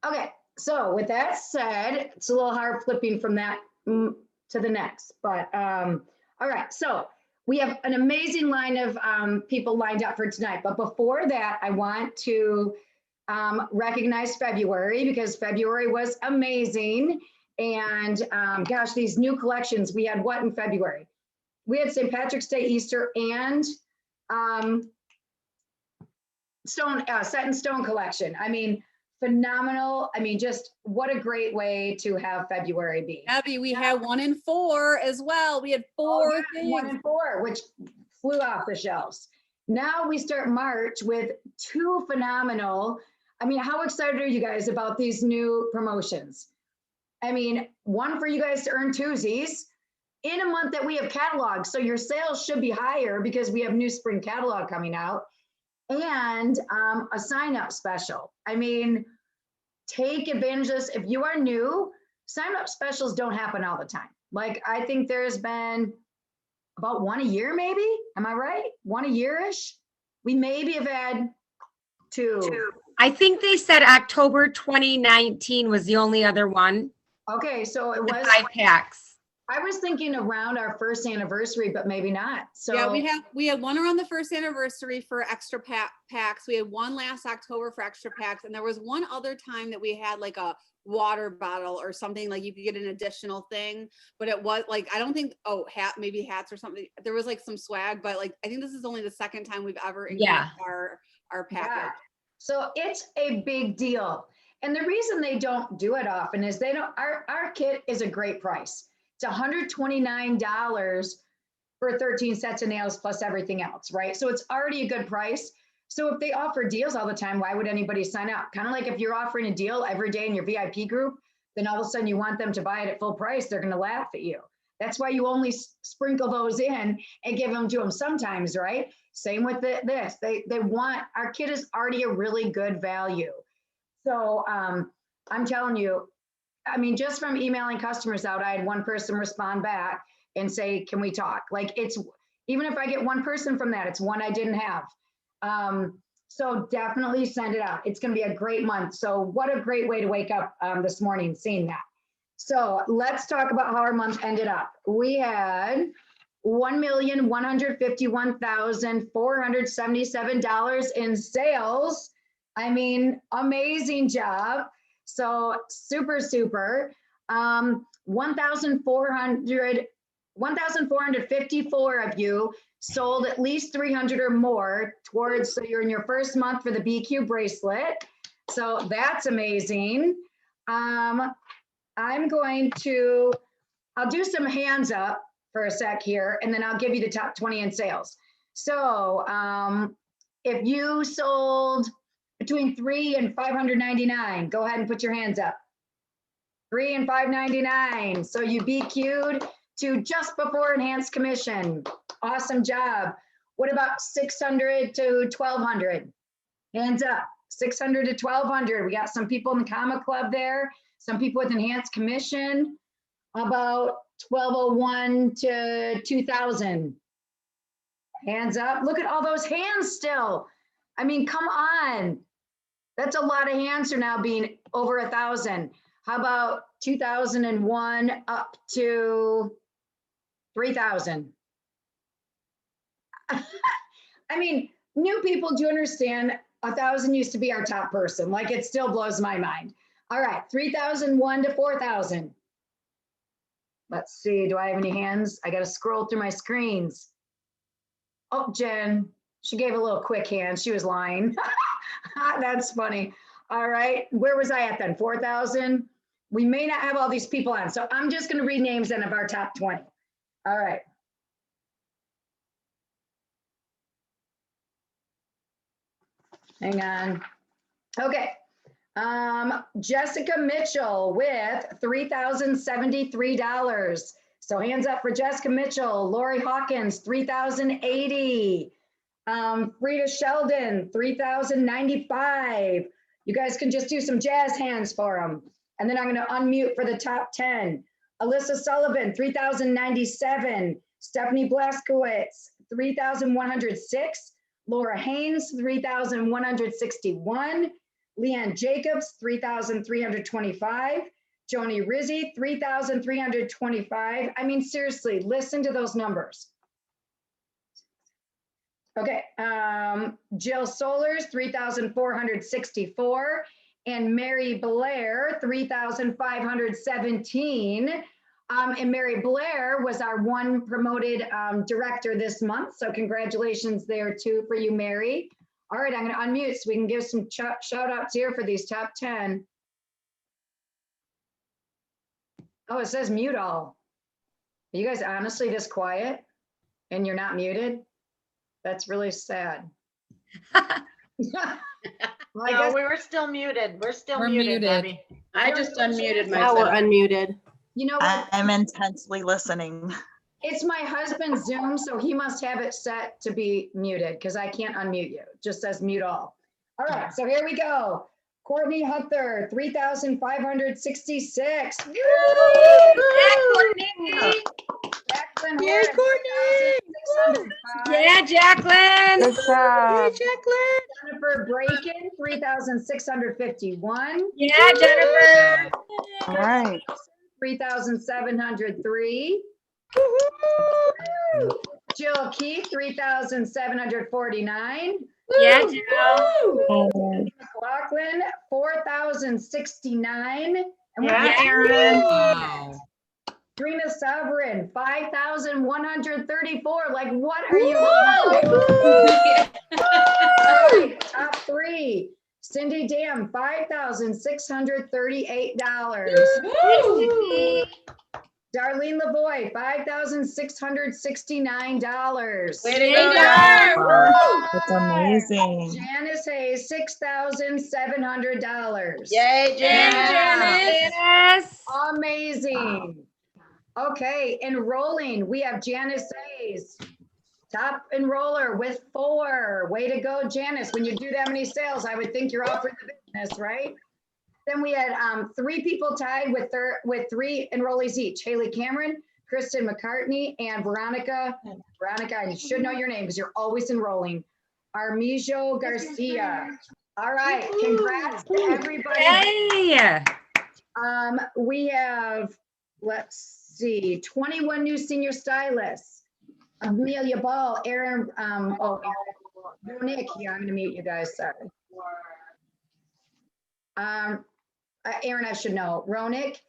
Okay, so with that said, it's a little hard flipping from that to the next, but all right. So we have an amazing line of people lined up for tonight. But before that, I want to recognize February because February was amazing. And gosh, these new collections, we had what in February? We had St. Patrick's Day, Easter, and um, set in stone collection. I mean, phenomenal. I mean, just what a great way to have February be. Abby, we had 1 in 4 as well. We had four things. 1 in 4, which flew off the shelves. Now we start March with 2 phenomenal. I mean, how excited are you guys about these new promotions? I mean, one for you guys to earn twosies in a month that we have catalogs. So your sales should be higher because we have new spring catalog coming out, and a sign up special. I mean, take advantage of this. If you are new, sign up specials don't happen all the time. Like, I think there's been about 1 a year, maybe. Am I right? 1 a year-ish. We maybe have had 2. I think they said October 2019 was the only other one. Okay, so it The was 5 packs. I was thinking around our first anniversary, but maybe not. So Yeah, we had one around the first anniversary for extra packs. We had one last October for extra packs, and there was one other time that we had like a water bottle or something, like you could get an additional thing, but it was like, I don't think, maybe hats or something. There was like some swag, but like I think this is only the second time we've ever increased our package. Yeah. So it's a big deal. And the reason they don't do it often is they don't, our kit is a great price. It's $129 for 13 sets of nails plus everything else, right? So it's already a good price. So if they offer deals all the time, why would anybody sign up? Kind of like if you're offering a deal every day in your VIP group, then all of a sudden you want them to buy it at full price, they're going to laugh at you. That's why you only sprinkle those in and give them to them sometimes, right? Same with this. They want, our kit is already a really good value. So I'm telling you, I mean, just from emailing customers out, I had one person respond back and say, can we talk? Like, it's, even if I get one person from that, it's one I didn't have. So definitely send it out. It's going to be a great month. So what a great way to wake up this morning seeing that. So let's talk about how our month ended up. We had $1,151,477 in sales. I mean, amazing job. So super. 1,454 of you sold at least 300 or more towards, so you're in your first month for the BQ bracelet. So that's amazing. I'll do some hands up for a sec here, and then I'll give you the top 20 in sales. So if you sold between $3 and $599, go ahead and put your hands up. $3 and $599. So you BQ'd to just before enhanced commission. Awesome job. What about 600 to 1,200? Hands up. 600 to 1,200. We got some people in the comma club there. Some people with enhanced commission. About 1,201 to 2,000. Hands up. Look at all those hands still. I mean, come on. That's a lot of hands are now being over 1,000. How about 2001 up to 3,000? I mean, new people do understand 1,000 used to be our top person. Like, it still blows my mind. All right, 3,001 to 4,000. Let's see, do I have any hands? I got to scroll through my screens. Oh, Jen, she gave a little quick hand. She was lying. That's funny. All right, where was I at then? 4,000? We may not have all these people on, so I'm just going to read names then of our top 20. All right. Hang on. Okay. Jessica Mitchell with $3,073. So hands up for Jessica Mitchell. Lori Hawkins, $3,080. Frida Sheldon, $3,095. You guys can just do some jazz hands for them. And then I'm going to unmute for the top 10. Alyssa Sullivan, $3,097. Stephanie Blaskowitz, $3,106. Laura Haynes, $3,161. Leanne Jacobs, 3,325. Joni Rizzi, 3,325. I mean, seriously, listen to those numbers. Okay, Jill Solers, 3,464. And Mary Blair, 3,517. And Mary Blair was our one promoted director this month. So congratulations there too for you, Mary. All right, I'm going to unmute so we can give some shout outs here for these top 10. Oh, it says mute all. Are you guys honestly just quiet and you're not muted? That's really sad. Well, I No, guess, we were still muted. We're still We're muted, muted. Debbie. I just unmuted Now we're myself. unmuted. you know what? I'm intensely listening. It's my husband's Zoom, so he must have it set to be muted because I can't unmute you. It just says mute all. All right, so here we go. Courtney Hunter, 3,566. Jacqueline Yay, Hoare, Courtney! 3,605. Yeah, Jacqueline. Good job. Jacqueline. Jennifer Braken, 3,651. Yeah, Jennifer. All right. 3,703. Jill Keith, 3,749. Yeah, Jill. McLaughlin, 4,069. And Yeah, Aaron. Wow. Trina Sovereign, 5,134. Like, what are you? All right, top three. Cindy Dam, $5,638. Darlene Lavoie, $5,669. Way to go, That's amazing. Janice Hayes, $6,700. Yay, Janice. Janice. Amazing. Okay, enrolling. We have Janice Hayes, top enroller with 4. Way to go, Janice. When you do that many sales, I would think you're offering the business, right? Then we had 3 people tied with 3 enrollees each. Haley Cameron, Kristen McCartney, and Veronica. Veronica, I should know your name because you're always enrolling. Armijo Garcia. All right, congrats to everybody. Hey. We have, let's see, 21 new senior stylists. Amelia Ball, Aaron, Nick, yeah, I'm gonna mute you guys, sorry. Aaron, I should know. Ronick,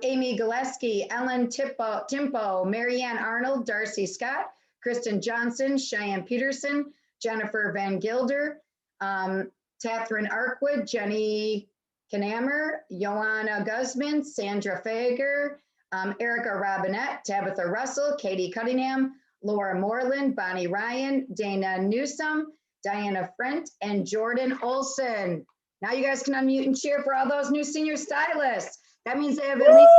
Amy Gillespie, Ellen Timpo, Marianne Arnold, Darcy Scott, Kristen Johnson, Cheyenne Peterson, Jennifer Van Gilder, Catherine Arkwood, Jenny Knamer, Joanna Guzman, Sandra Fager, Erica Robinette, Tabitha Russell, Katie Cunningham, Laura Moreland, Bonnie Ryan, Dana Newsom, Diana Frent, and Jordan Olson. Now you guys can unmute and cheer for all those new senior stylists. That means they have at least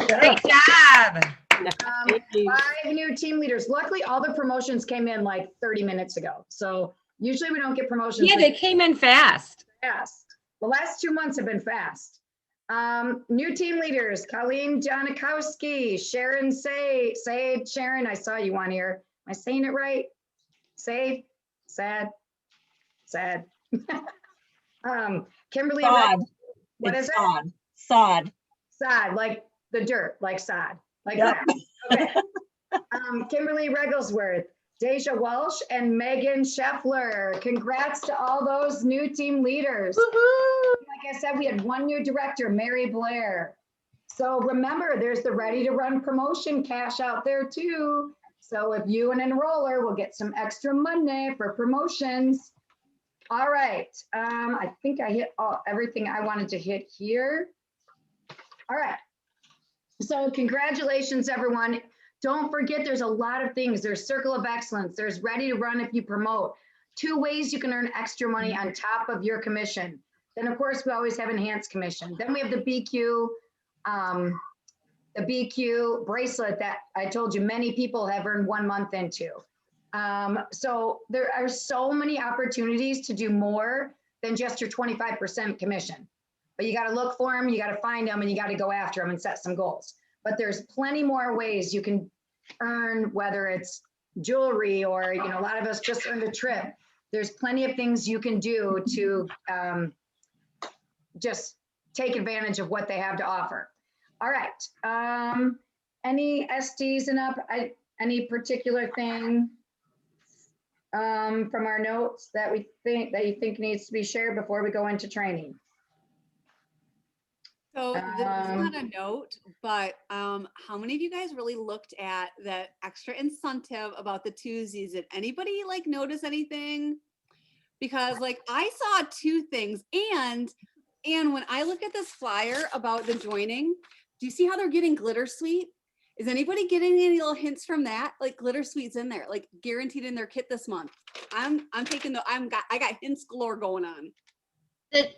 Great job. 5 new team leaders. Luckily, all the promotions came in like 30 minutes ago. So usually we don't get promotions Yeah, like they came in fast. fast. The last 2 months have been fast. New team leaders, Colleen Janikowski, Sharon Say, Sharon, I saw you on here. Am I saying it right? Say, sad. Kimberly, Sod. what It's is it? sod. Sod. Sod, like the dirt, like sod, like Yep. that. Okay. Kimberly Regglesworth, Deja Walsh, and Megan Scheffler. Congrats to all those new team leaders. Like I said, we had 1 new director, Mary Blair. So remember, there's the Ready to Run promotion cash out there too. So if you an enroller will get some extra money for promotions. All right, I think I hit everything I wanted to hit here. All right, so congratulations, everyone. Don't forget, there's a lot of things. There's Circle of Excellence. There's Ready to Run if you promote. 2 ways you can earn extra money on top of your commission. Then, of course, we always have enhanced commission. Then we have the BQ bracelet that I told you many people have earned 1 month into. So there are so many opportunities to do more than just your 25% commission. But you got to look for them, you got to find them, and you got to go after them and set some goals. But there's plenty more ways you can earn, whether it's jewelry or, a lot of us just earned a trip. there's plenty of things you can do to just take advantage of what they have to offer. All right. Any SDs and up? Any particular thing from our notes that you think needs to be shared before we go into training? So this is not a note, but how many of you guys really looked at that extra incentive about the Tuesdays? Did anybody like notice anything? Because like I saw two things, and when I look at this flyer about the joining, do you see how they're getting Glitter Suite? Is anybody getting any little hints from that? Like Glitter Suite's in there, like guaranteed in their kit this month. I'm taking I got hints galore going on.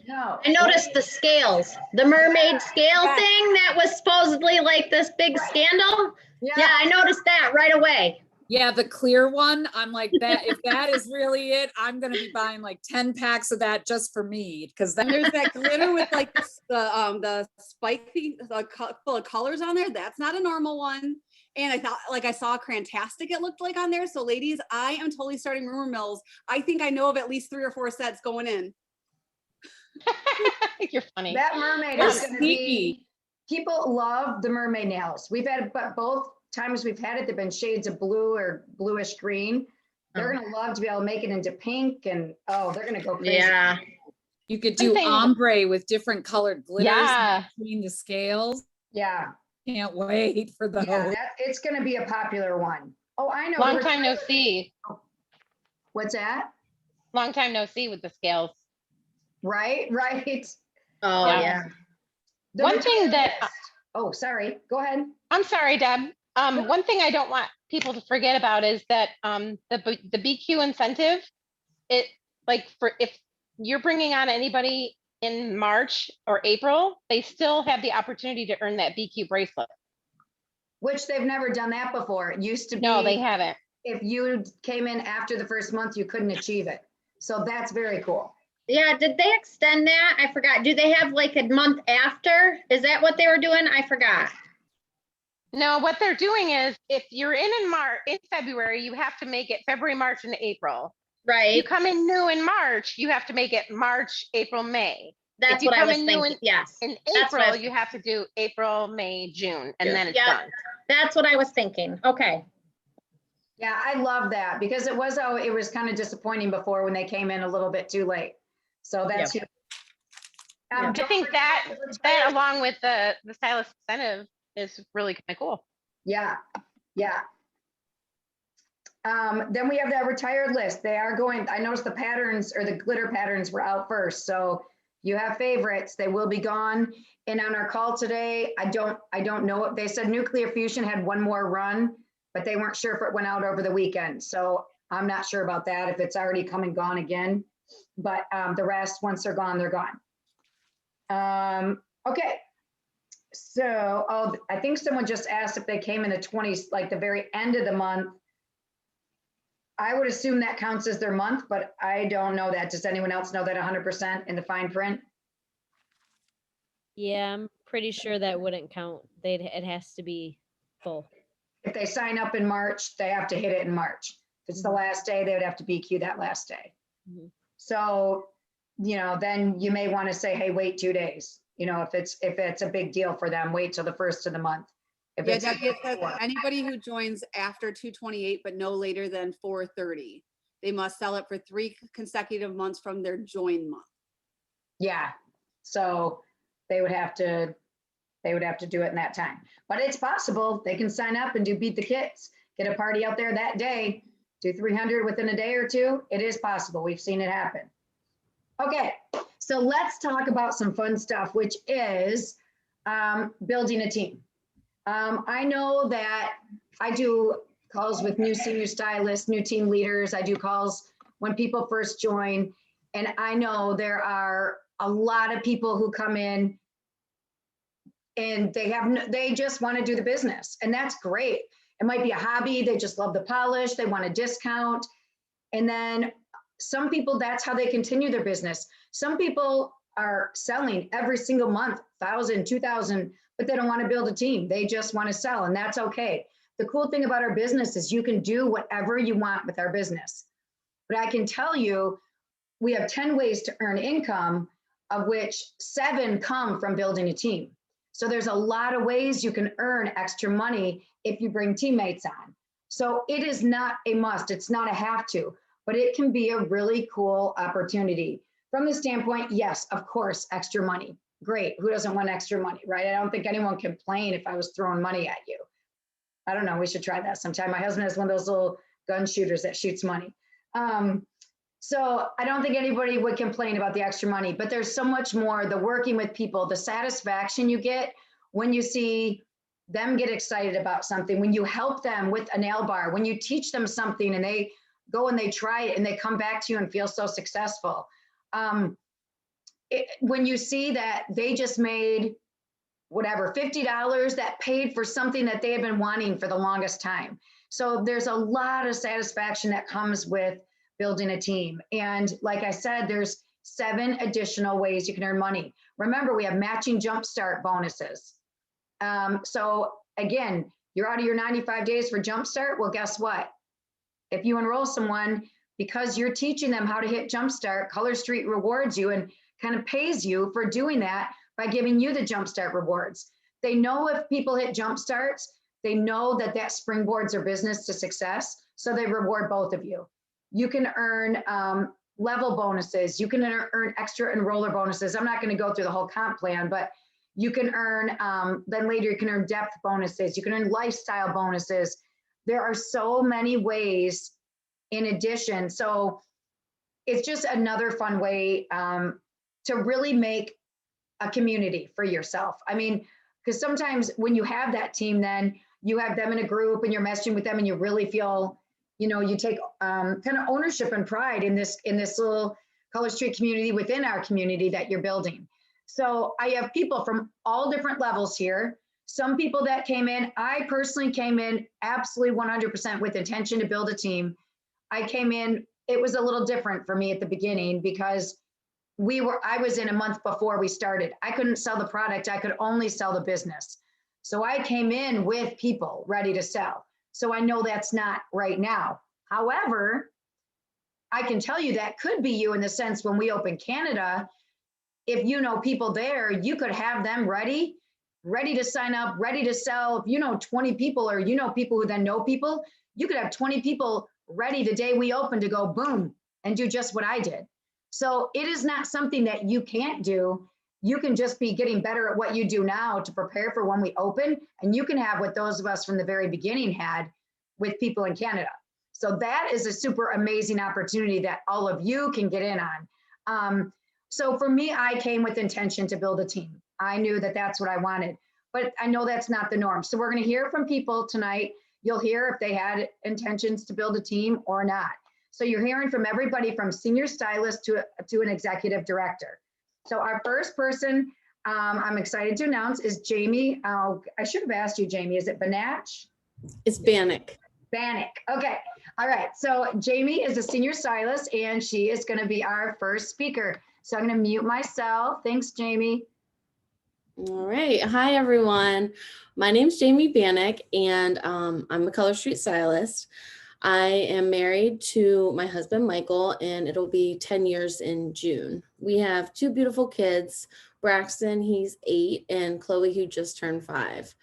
No. I noticed the scales, the mermaid scale Yeah. thing that was supposedly like this big scandal. Yeah, I noticed that right away. Yeah, the clear one. I'm like that. If that is really it, I'm gonna be buying like 10 packs of that just for me because And that. there's that glitter with like the spiky full of colors on there. That's not a normal one. And I thought like I saw Crantastic it looked like on there. So ladies, I am totally starting rumor mills. I think I know of at least 3 or 4 sets going in. You're funny. That mermaid You're is going to be, sneaky. people love the mermaid nails. We've had, but both times we've had it, they've been shades of blue or bluish green. They're going to love to be able to make it into pink and, oh, they're going to go crazy. Yeah. You could do thing- ombre with different colored glitters Yeah. between the scales. Yeah. Can't wait for those. Yeah, it's going to be a popular one. Oh, I know. Long time no see. What's that? Long time no see with the scales. Right. Oh, Yeah. yeah. The One thing that- list. Oh, sorry. Go ahead. I'm sorry, Deb. One thing I don't want people to forget about is that the BQ incentive, it like for if you're bringing on anybody in March or April, they still have the opportunity to earn that BQ bracelet. Which they've never done that before. It used to be. No, they haven't. If you came in after the first month, you couldn't achieve it. So that's very cool. Yeah, did they extend that? I forgot. Do they have like a month after? Is that what they were doing? I forgot. No, what they're doing is if you're in February, you have to make it February, March, and April. If you Right. come in new in March, you have to make it March, April, May. That's you what I come was in new thinking. Yes. In That's what I April, was- you have to do April, May, June, and then it's Yeah. done. That's what I was thinking. Okay. Yeah, I love that because it was kind of disappointing before when they came in a little bit too late. So that's huge. I think that along with the stylist incentive is really kind of cool. Yeah. Then we have that retired list. They are going, I noticed the patterns or the glitter patterns were out first. So you have favorites, they will be gone. And on our call today, I don't know. They said Nuclear Fusion had one more run, but they weren't sure if it went out over the weekend. So I'm not sure about that, if it's already come and gone again. But the rest, once they're gone, they're gone. Okay. So, I think someone just asked if they came in the 20s, like the very end of the month. I would assume that counts as their month, but I don't know that. Does anyone else know that 100% in the fine print? Yeah, I'm pretty sure that wouldn't count. It has to be full. If they sign up in March, they have to hit it in March. If it's the last day, they would have to BQ that last day. Mhm. So, then you may want to say, hey, wait 2 days. If it's a big deal for them, wait till the first of the month. If Yeah, it's Doug, it says anybody who joins after 2/28, but no later than 4/30, they must sell it for 3 consecutive months from their join month. Yeah, so they would have to do it in that time. But it's possible. They can sign up and do Beat the Kids, get a party out there that day, do 300 within a day or two. It is possible. We've seen it happen. Okay, so let's talk about some fun stuff, which is building a team. I know that I do calls with new senior stylists, new team leaders. I do calls when people first join. And I know there are a lot of people who come in and they just want to do the business, and that's great. It might be a hobby. They just love the polish. They want a discount. And then some people, that's how they continue their business. Some people are selling every single month, 1,000, 2,000, but they don't want to build a team. They just want to sell, and that's okay. The cool thing about our business is you can do whatever you want with our business. But I can tell you, we have 10 ways to earn income, of which 7 come from building a team. So there's a lot of ways you can earn extra money if you bring teammates on. So it is not a must, it's not a have to, but it can be a really cool opportunity. From the standpoint, yes, of course, extra money. Great, who doesn't want extra money, right? I don't think anyone can complain if I was throwing money at you. I don't know, we should try that sometime. My husband has one of those little gun shooters that shoots money. So I don't think anybody would complain about the extra money, but there's so much more, the working with people, the satisfaction you get when you see them get excited about something, when you help them with a nail bar, when you teach them something and they go and they try it and they come back to you and feel so successful. When you see that they just made whatever, $50 that paid for something that they have been wanting for the longest time. So there's a lot of satisfaction that comes with building a team. And like I said, there's 7 additional ways you can earn money. Remember, we have matching jumpstart bonuses. So again, you're out of your 95 days for jumpstart. Well, guess what? If you enroll someone, because you're teaching them how to hit jumpstart, Color Street rewards you and kind of pays you for doing that by giving you the jumpstart rewards. They know if people hit jumpstarts, they know that that springboards their business to success. So they reward both of you. You can earn level bonuses. You can earn extra enroller bonuses. I'm not going to go through the whole comp plan, but you can earn, then later you can earn depth bonuses. You can earn lifestyle bonuses. There are so many ways in addition. So it's just another fun way to really make a community for yourself. I mean, because sometimes when you have that team, then you have them in a group and you're messaging with them and you really feel, you know, you take kind of ownership and pride in this little Color Street community within our community that you're building. So I have people from all different levels here. Some people that came in, I personally came in absolutely 100% with intention to build a team. I came in, it was a little different for me at the beginning because I was in a month before we started. I couldn't sell the product, I could only sell the business. So I came in with people ready to sell. So I know that's not right now. However, I can tell you that could be you in the sense when we open Canada, if you know people there, you could have them ready to sign up, ready to sell. If you know 20 people or you know people who then know people, you could have 20 people ready the day we open to go boom and do just what I did. So it is not something that you can't do. You can just be getting better at what you do now to prepare for when we open. And you can have what those of us from the very beginning had with people in Canada. So that is a super amazing opportunity that all of you can get in on. So for me, I came with intention to build a team. I knew that that's what I wanted, but I know that's not the norm. So we're going to hear from people tonight. You'll hear if they had intentions to build a team or not. So you're hearing from everybody from senior stylist to an executive director. So our first person I'm excited to announce is Jamie. I should have asked you, Jamie, is it Banach? It's Bannock. Bannock. Okay. All right. So Jamie is a senior stylist and she is going to be our first speaker. So I'm going to mute myself. Thanks, Jamie. All right. Hi, everyone. My name's Jamie Bannock, and I'm a Color Street stylist. I am married to my husband, Michael, and it'll be 10 years in June. We have 2 beautiful kids, Braxton, he's 8, and Chloe, who just turned 5.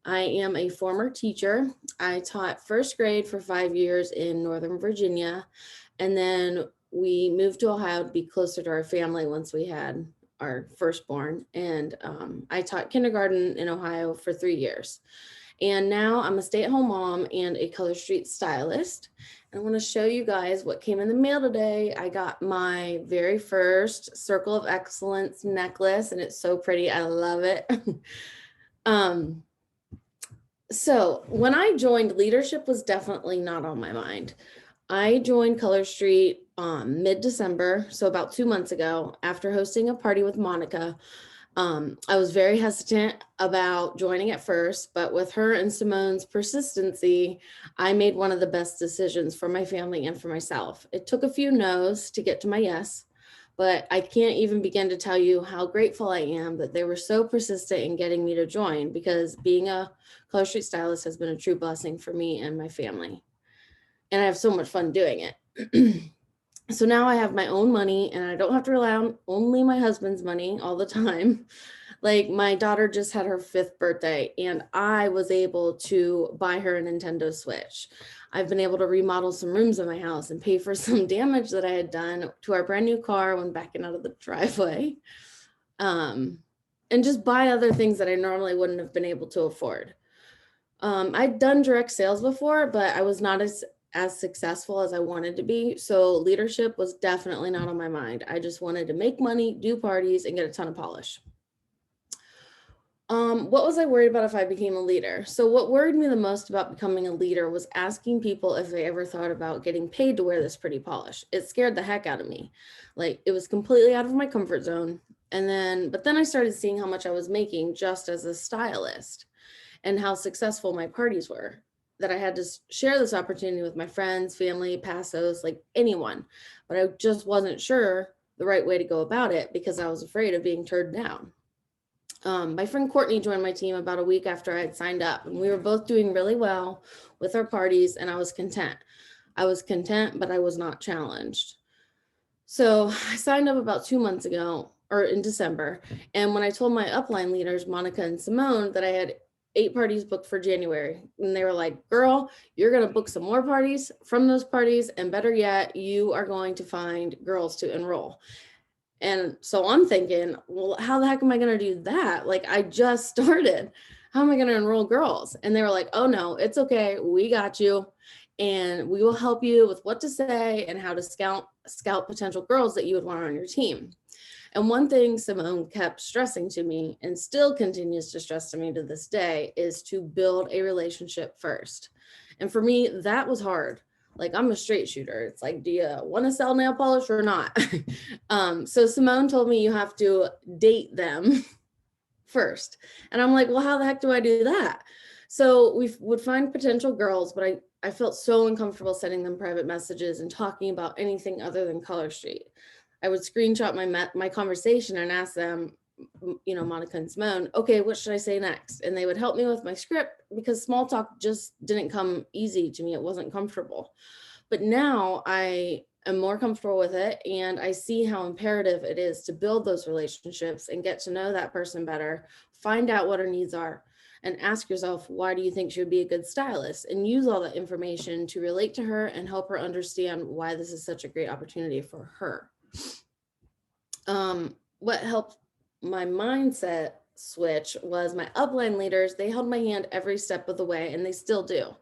I am a former teacher. I taught first grade for 5 years in Northern Virginia, and then we moved to Ohio to be closer to our family once we had our firstborn. And I taught kindergarten in Ohio for 3 years. And now I'm a stay-at-home mom and a Color Street stylist. And I want to show you guys what came in the mail today. I got my very first Circle of Excellence necklace, and it's so pretty. I love it. So when I joined, leadership was definitely not on my mind. I joined Color Street mid-December, so about 2 months ago, after hosting a party with Monica. I was very hesitant about joining at first, but with her and Simone's persistency, I made one of the best decisions for my family and for myself. It took a few no's to get to my yes, but I can't even begin to tell you how grateful I am that they were so persistent in getting me to join, because being a Color Street stylist has been a true blessing for me and my family. And I have so much fun doing it. So now I have my own money and I don't have to rely on only my husband's money all the time. Like my daughter just had her 5th birthday and I was able to buy her a Nintendo Switch. I've been able to remodel some rooms in my house and pay for some damage that I had done to our brand new car when backing out of the driveway. And just buy other things that I normally wouldn't have been able to afford. I'd done direct sales before, but I was not as successful as I wanted to be. So leadership was definitely not on my mind. I just wanted to make money, do parties, and get a ton of polish. What was I worried about if I became a leader? So what worried me the most about becoming a leader was asking people if they ever thought about getting paid to wear this pretty polish. It scared the heck out of me. Like it was completely out of my comfort zone. But then I started seeing how much I was making just as a stylist and how successful my parties were, that I had to share this opportunity with my friends, family, passos, like anyone. But I just wasn't sure the right way to go about it because I was afraid of being turned down. My friend Courtney joined my team about a week after I had signed up, and we were both doing really well with our parties, and I was content. But I was not challenged. So I signed up about 2 months ago, or in December. And when I told my upline leaders, Monica and Simone, that I had 8 parties booked for January, and they were like, girl, you're going to book some more parties from those parties. And better yet, you are going to find girls to enroll. And so I'm thinking, well, how the heck am I going to do that? Like, I just started. How am I going to enroll girls? And they were like, oh, no, it's okay. We got you. And we will help you with what to say and how to scout potential girls that you would want on your team. And one thing Simone kept stressing to me and still continues to stress to me to this day is to build a relationship first. And for me, that was hard. Like I'm a straight shooter. It's like, do you want to sell nail polish or not? So Simone told me you have to date them first. And I'm like, well, how the heck do I do that? So we would find potential girls, but I felt so uncomfortable sending them private messages and talking about anything other than Color Street. I would screenshot my conversation and ask them, Monica and Simone, okay, what should I say next? And they would help me with my script because small talk just didn't come easy to me. It wasn't comfortable. But now I am more comfortable with it, and I see how imperative it is to build those relationships and get to know that person better, find out what her needs are, and ask yourself, why do you think she would be a good stylist? And use all that information to relate to her and help her understand why this is such a great opportunity for her. What helped my mindset switch was my upline leaders. They held my hand every step of the way, and they still do.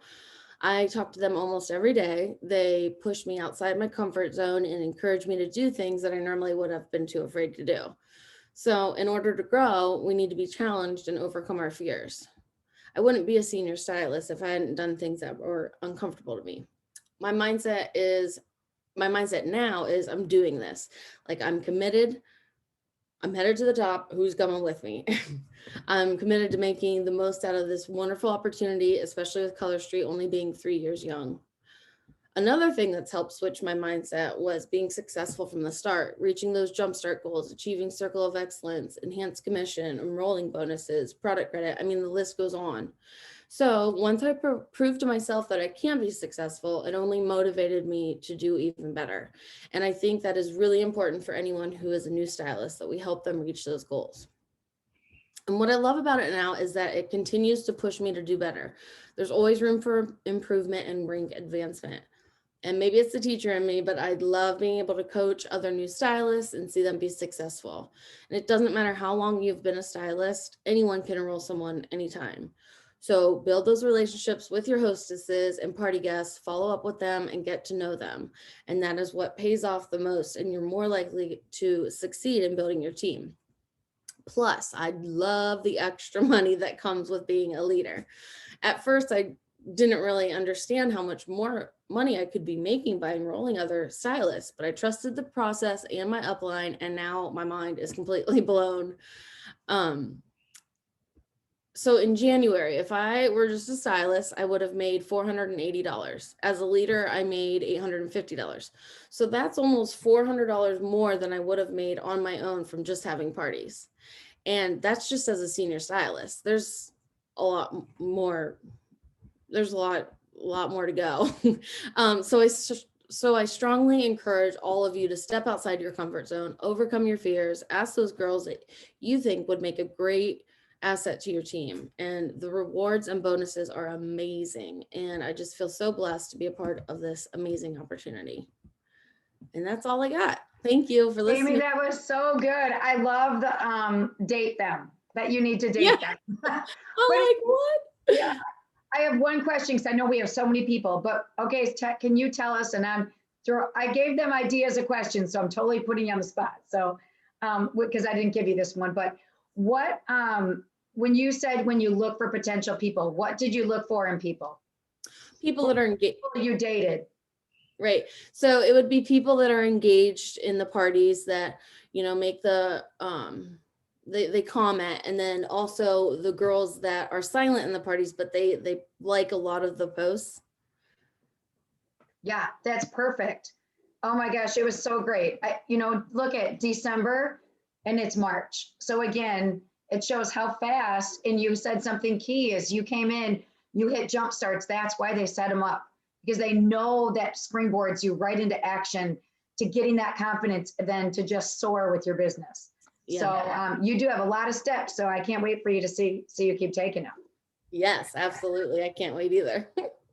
I talk to them almost every day. They push me outside my comfort zone and encourage me to do things that I normally would have been too afraid to do. So in order to grow, we need to be challenged and overcome our fears. I wouldn't be a senior stylist if I hadn't done things that were uncomfortable to me. My mindset now is I'm doing this. Like I'm committed. I'm headed to the top. Who's coming with me? I'm committed to making the most out of this wonderful opportunity, especially with Color Street only being 3 years young. Another thing that's helped switch my mindset was being successful from the start, reaching those jumpstart goals, achieving Circle of Excellence, enhanced commission, enrolling bonuses, product credit. I mean, the list goes on. So once I proved to myself that I can be successful, it only motivated me to do even better. And I think that is really important for anyone who is a new stylist, that we help them reach those goals. And what I love about it now is that it continues to push me to do better. There's always room for improvement and rank advancement. And maybe it's the teacher in me, but I love being able to coach other new stylists and see them be successful. And it doesn't matter how long you've been a stylist, anyone can enroll someone anytime. So build those relationships with your hostesses and party guests, follow up with them and get to know them. And that is what pays off the most, and you're more likely to succeed in building your team. Plus, I love the extra money that comes with being a leader. At first, I didn't really understand how much more money I could be making by enrolling other stylists, but I trusted the process and my upline, and now my mind is completely blown. So in January, if I were just a stylist, I would have made $480. As a leader, I made $850. So that's almost $400 more than I would have made on my own from just having parties. And that's just as a senior stylist. There's a lot more to go. So So I strongly encourage all of you to step outside your comfort zone, overcome your fears, ask those girls that you think would make a great asset to your team. And the rewards and bonuses are amazing. And I just feel so blessed to be a part of this amazing opportunity. And that's all I got. Thank you for Amy, listening. that was so good. I love the date them, that you need to date them. I'm like, what? Yeah. I have one question because I know we have so many people, but okay, can you tell us, and I gave them ideas of questions, so I'm totally putting you on the spot. So, because I didn't give you this one, but what, when you said, when you look for potential people, what did you look for in people? People that are engaged. People you dated. Right. So it would be people that are engaged in the parties that, make the, they comment, and then also the girls that are silent in the parties, but they like a lot of the posts. Yeah, that's perfect. Oh my gosh, it was so great. Look at December and it's March. So again, it shows how fast, and you said something key is you came in, you hit jump starts. That's why they set them up, because they know that springboards you right into action to getting that confidence, then to just soar with your business. Yeah. So you do have a lot of steps. So I can't wait for you to see you keep taking them. Yes, absolutely. I can't wait either.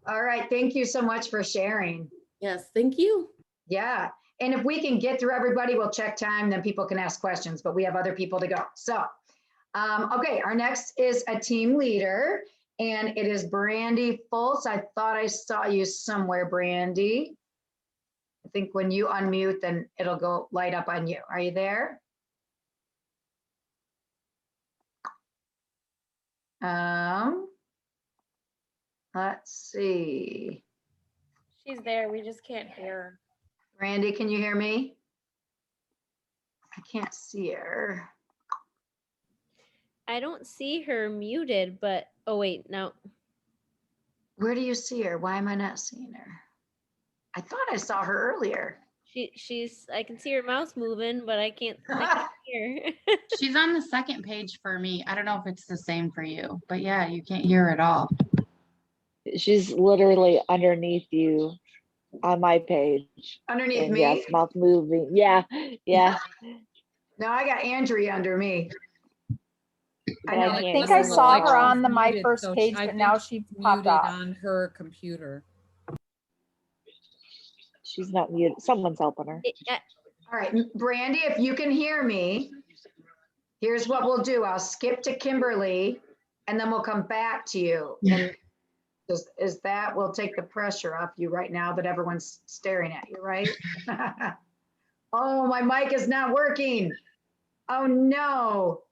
All right. Thank you so much for sharing. Yes, thank you. Yeah. And if we can get through everybody, we'll check time, then people can ask questions, but we have other people to go. So, okay, our next is a team leader, and it is Brandy Fultz. I thought I saw you somewhere, Brandy. I think when you unmute, then it'll go light up on you. Are you there? Let's see. She's there. We just can't hear her. Brandy, can you hear me? I can't see her. I don't see her muted, but oh wait, no. Where do you see her? Why am I not seeing her? I thought I saw her earlier. She's I can see her mouse moving, but I can't hear her. She's on the second page for me. I don't know if it's the same for you, but yeah, you can't hear her at all. She's literally underneath you on my page. Underneath and me? Yes, mouth moving. Yeah. No, I got Andrea under me. I think I saw her on my first page, but now she popped off on her computer. She's not muted. Someone's helping her. All right, Brandy, if you can hear me, here's what we'll do. I'll skip to Kimberly, and then we'll come back to you. And is that will take the pressure off you right now that everyone's staring at you, right? Oh, my mic is not working. Oh, no.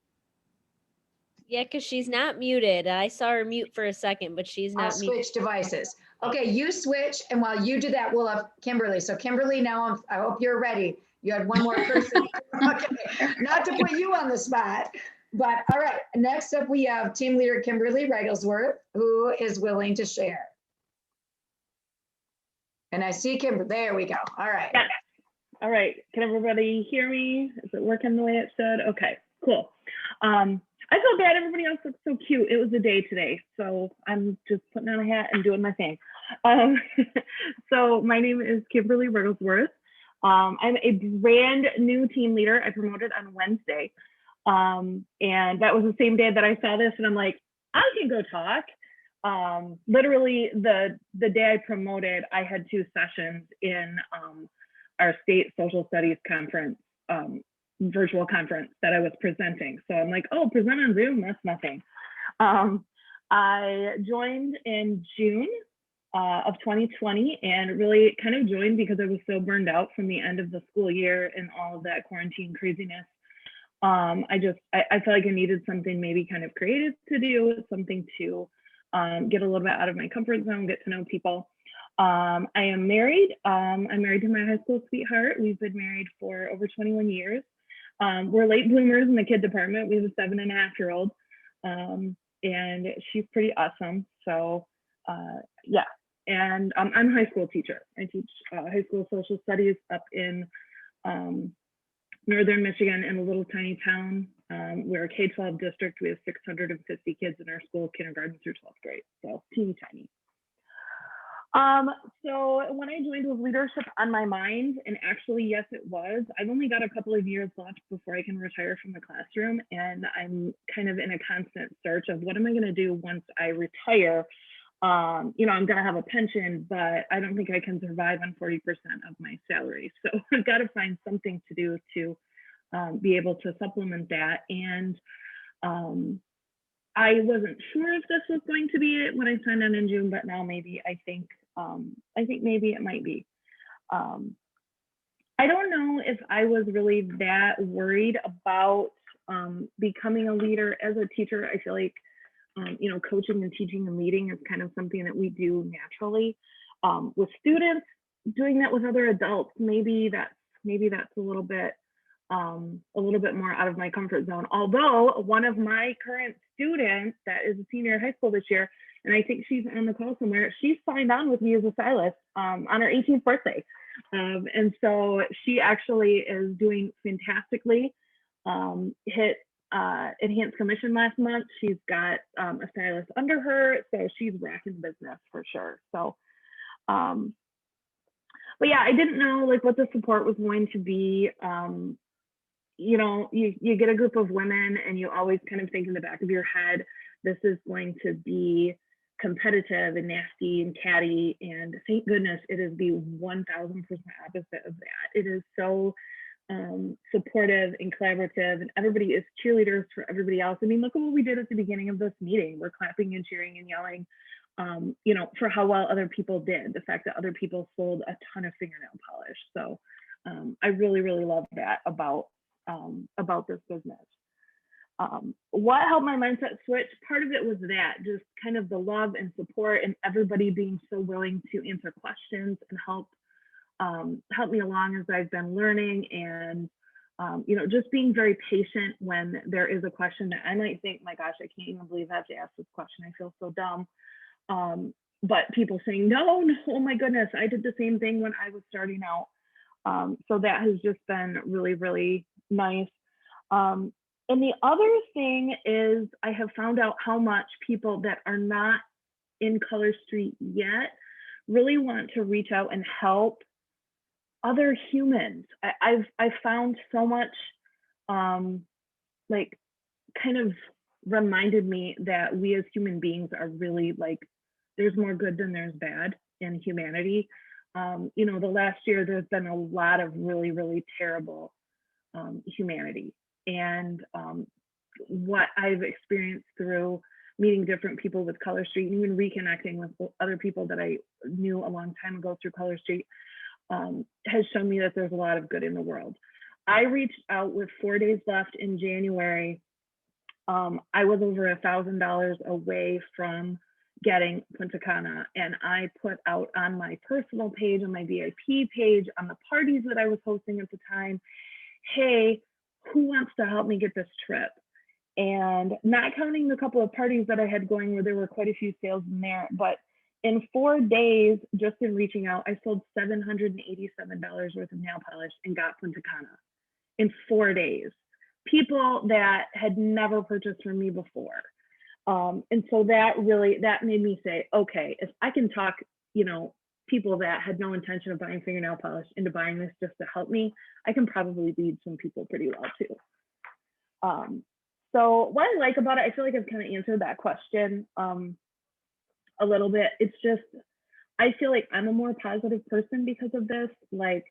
Yeah, because she's not muted. I saw her mute for a second, but she's I'll not muted. switch devices. Okay, you switch, and while you do that, we'll have Kimberly. So Kimberly, now I hope you're ready. You had one more person. Okay. Not to put you on the spot, but all right. Next up, we have team leader Kimberly Reigelsworth, who is willing to share. And I see Kimberly. There we go. All right. Yeah. All right. Can everybody hear me? Is it working the way it should? Okay, cool. I feel bad. Everybody else looks so cute. It was a day today, so I'm just putting on a hat and doing my thing. So my name is Kimberly Reigelsworth. I'm a brand new team leader. I promoted on Wednesday. And that was the same day that I saw this, and I'm like, I can go talk. Literally the day I promoted, I had 2 sessions in our state social studies conference, virtual conference that I was presenting. So I'm like, oh, present on Zoom, that's nothing. I joined in June of 2020, and really kind of joined because I was so burned out from the end of the school year and all of that quarantine craziness. I felt like I needed something maybe kind of creative to do, something to get a little bit out of my comfort zone, get to know people. I am married. I'm married to my high school sweetheart. We've been married for over 21 years. We're late bloomers in the kid department. We have a 7.5-year-old, and she's pretty awesome. So yeah, and I'm a high school teacher. I teach high school social studies up in Northern Michigan in a little tiny town. We're a K-12 district. We have 650 kids in our school, kindergarten through 12th grade, so teeny tiny. So when I joined with leadership on my mind, and actually, yes, it was. I've only got a couple of years left before I can retire from the classroom, and I'm kind of in a constant search of what am I going to do once I retire. You know, I'm going to have a pension, but I don't think I can survive on 40% of my salary. So I've got to find something to do to be able to supplement that. And I wasn't sure if this was going to be it when I signed on in June, but now maybe I think maybe it might be. I don't know if I was really that worried about becoming a leader as a teacher. I feel like you know, coaching and teaching and leading is kind of something that we do naturally. With students, doing that with other adults, maybe that's a little bit more out of my comfort zone. Although one of my current students that is a senior in high school this year, and I think she's on the call somewhere, she signed on with me as a stylist on her 18th birthday. And so she actually is doing fantastically. Hit enhanced commission last month. She's got a stylist under her, so she's racking business for sure. So but yeah, I didn't know like what the support was going to be. You know, you get a group of women and you always kind of think in the back of your head, this is going to be competitive and nasty and catty, and thank goodness it is the 1000% opposite of that. It is so supportive and collaborative, and everybody is cheerleaders for everybody else. I mean, look at what we did at the beginning of this meeting. We're clapping and cheering and yelling, you know, for how well other people did, the fact that other people sold a ton of fingernail polish. So I really, really love that about this business. What helped my mindset switch? Part of it was that, just kind of the love and support and everybody being so willing to answer questions and help me along as I've been learning, and you know, just being very patient when there is a question that I might think, my gosh, I can't even believe I have to ask this question. I feel so dumb. But people saying, no, oh my goodness, I did the same thing when I was starting out. So that has just been really, really nice. And the other thing is I have found out how much people that are not in Color Street yet really want to reach out and help other humans. I've found so much like kind of reminded me that we as human beings are really like, there's more good than there's bad in humanity. You know, the last year there's been a lot of really, really terrible humanity. And what I've experienced through meeting different people with Color Street, and even reconnecting with other people that I knew a long time ago through Color Street, has shown me that there's a lot of good in the world. I reached out with 4 days left in January. I was over $1,000 away from getting Punta Cana, and I put out on my personal page, on my VIP page, on the parties that I was hosting at the time, hey, who wants to help me get this trip? And not counting the couple of parties that I had going where there were quite a few sales in there, but in 4 days, just in reaching out, I sold $787 worth of nail polish and got Punta Cana in 4 days. People that had never purchased from me before. And so that made me say, okay, if I can talk, you know, people that had no intention of buying fingernail polish into buying this just to help me, I can probably lead some people pretty well too. So what I like about it, I feel like I've kind of answered that question a little bit. It's just, I feel like I'm a more positive person because of this. Like,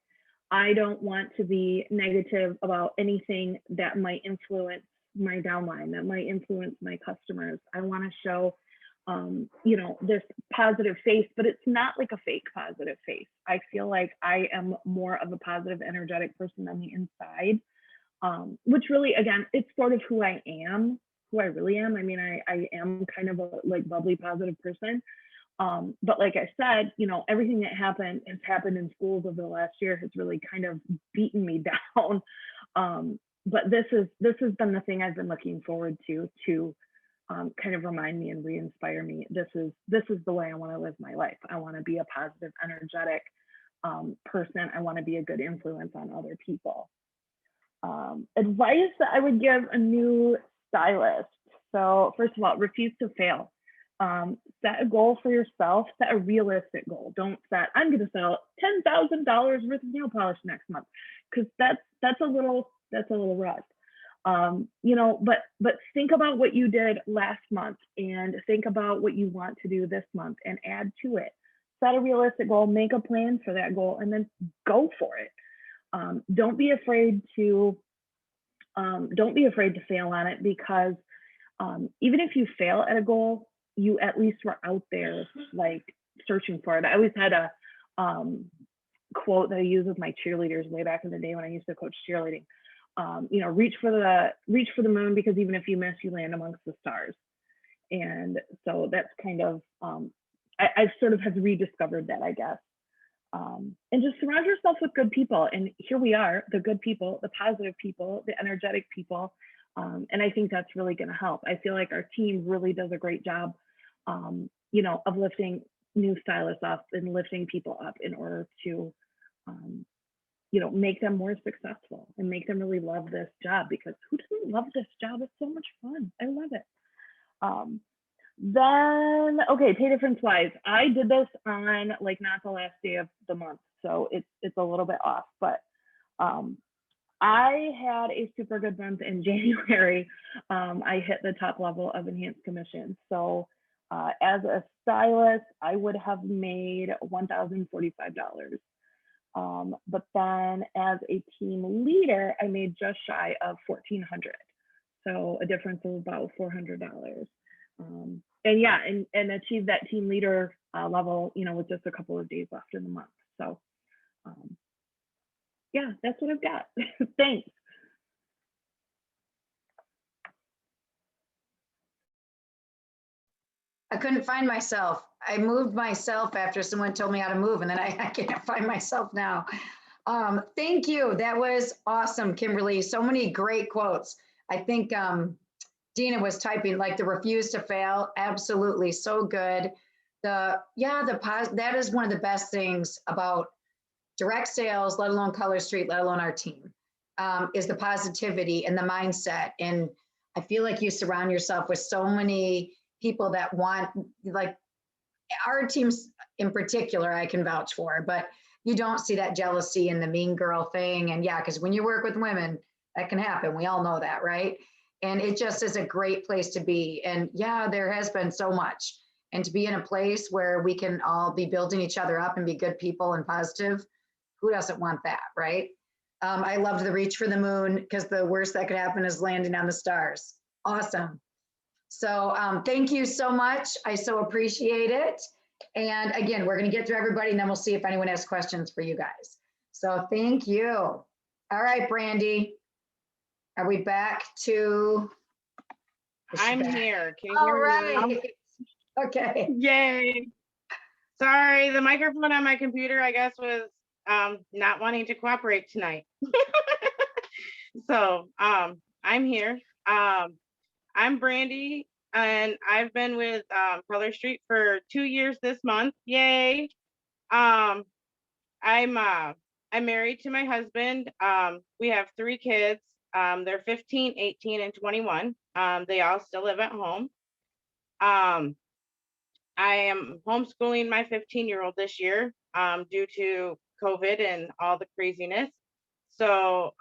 I don't want to be negative about anything that might influence my downline, that might influence my customers. I want to show, you know, this positive face, but it's not like a fake positive face. I feel like I am more of a positive, energetic person on the inside, which really, again, it's sort of who I am, who I really am. I mean, I am kind of a like bubbly, positive person. But like I said, you know, everything that has happened in schools over the last year has really kind of beaten me down. But this has been the thing I've been looking forward to kind of remind me and re-inspire me. This is the way I want to live my life. I want to be a positive, energetic person. I want to be a good influence on other people. Advice that I would give a new stylist. So first of all, refuse to fail. Set a goal for yourself, set a realistic goal. Don't set, I'm going to sell $10,000 worth of nail polish next month, because that's a little rough. You know, but think about what you did last month and think about what you want to do this month and add to it. Set a realistic goal, make a plan for that goal, and then go for it. Don't be afraid to fail on it, because even if you fail at a goal, you at least were out there like searching for it. I always had a quote that I used with my cheerleaders way back in the day when I used to coach cheerleading. You know, reach for the moon, because even if you miss, you land amongst the stars. And so that's kind of I sort of have rediscovered that, I guess. And just surround yourself with good people. And here we are, the good people, the positive people, the energetic people. And I think that's really going to help. I feel like our team really does a great job, you know, of lifting new stylists up and lifting people up in order to, you know, make them more successful and make them really love this job, because who doesn't love this job? It's so much fun. I love it. Then, okay, pay difference wise, I did this on like not the last day of the month, so it's a little bit off, but I had a super good month in January. I hit the top level of enhanced commission. So as a stylist, I would have made $1,045. But then as a team leader, I made just shy of $1,400. So a difference of about $400. And yeah, and achieve that team leader level, you know, with just a couple of days left in the month. So yeah, that's what I've got. Thanks. I couldn't find myself. I moved myself after someone told me how to move, and then I can't find myself now. Thank you. That was awesome, Kimberly. So many great quotes. I think Dina was typing like the refuse to fail. Absolutely. So good. That is one of the best things about direct sales, let alone Color Street, let alone our team, is the positivity and the mindset. And I feel like you surround yourself with so many people that want, like our teams in particular, I can vouch for, but you don't see that jealousy and the mean girl thing. And yeah, because when you work with women, that can happen. We all know that, right? And it just is a great place to be. And yeah, there has been so much. And to be in a place where we can all be building each other up and be good people and positive, who doesn't want that, right? I loved the reach for the moon, because the worst that could happen is landing on the stars. Awesome. So thank you so much. I so appreciate it. And again, we're going to get through everybody, and then we'll see if anyone has questions for you guys. So thank you. All right, Brandy. Are we back to? I'm here. Can you All hear me? right. Okay. Yay. Sorry, the microphone on my computer, I guess, was not wanting to cooperate tonight. So I'm here. I'm Brandy, and I've been with Color Street for 2 years this month. Yay. I'm married to my husband. We have 3 kids. They're 15, 18, and 21. They all still live at home. I am homeschooling my 15-year-old this year due to COVID and all the craziness. So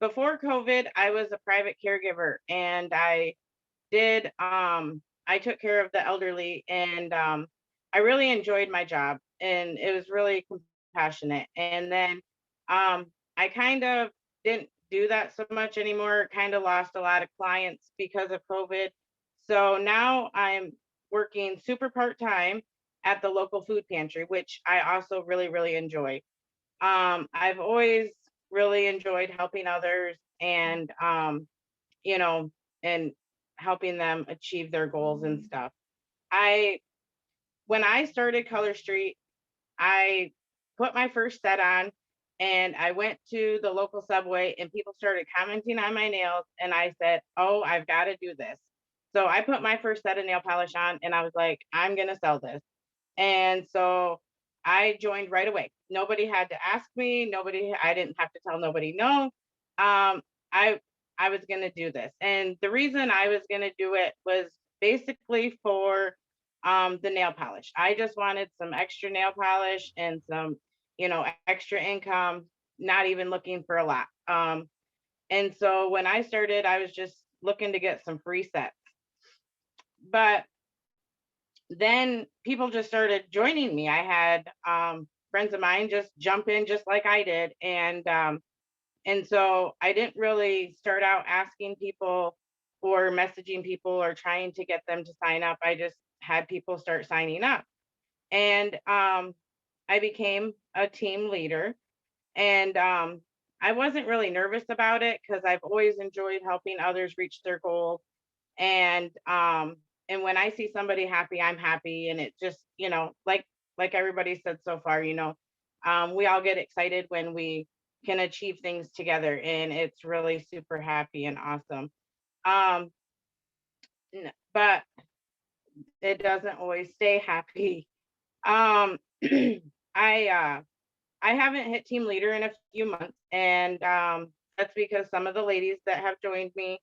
before COVID, I was a private caregiver, and I took care of the elderly, and I really enjoyed my job, and it was really compassionate. And then I kind of didn't do that so much anymore, kind of lost a lot of clients because of COVID. So now I'm working super part-time at the local food pantry, which I also really, really enjoy. I've always really enjoyed helping others and, you know, and helping them achieve their goals and stuff. When I started Color Street, I put my first set on, and I went to the local Subway, and people started commenting on my nails, and I said, oh, I've got to do this. So I put my first set of nail polish on, and I was like, I'm going to sell this. And so I joined right away. Nobody had to ask me. I didn't have to tell nobody no. I was going to do this. And the reason I was going to do it was basically for the nail polish. I just wanted some extra nail polish and some, extra income, not even looking for a lot. And so when I started, I was just looking to get some free sets. But then people just started joining me. I had friends of mine just jump in just like I did. And so I didn't really start out asking people or messaging people or trying to get them to sign up. I just had people start signing up. And I became a team leader. And I wasn't really nervous about it because I've always enjoyed helping others reach their goals. And when I see somebody happy, I'm happy. And it just, like everybody said so far, we all get excited when we can achieve things together, and it's really super happy and awesome. But it doesn't always stay happy. I haven't hit team leader in a few months, and that's because some of the ladies that have joined me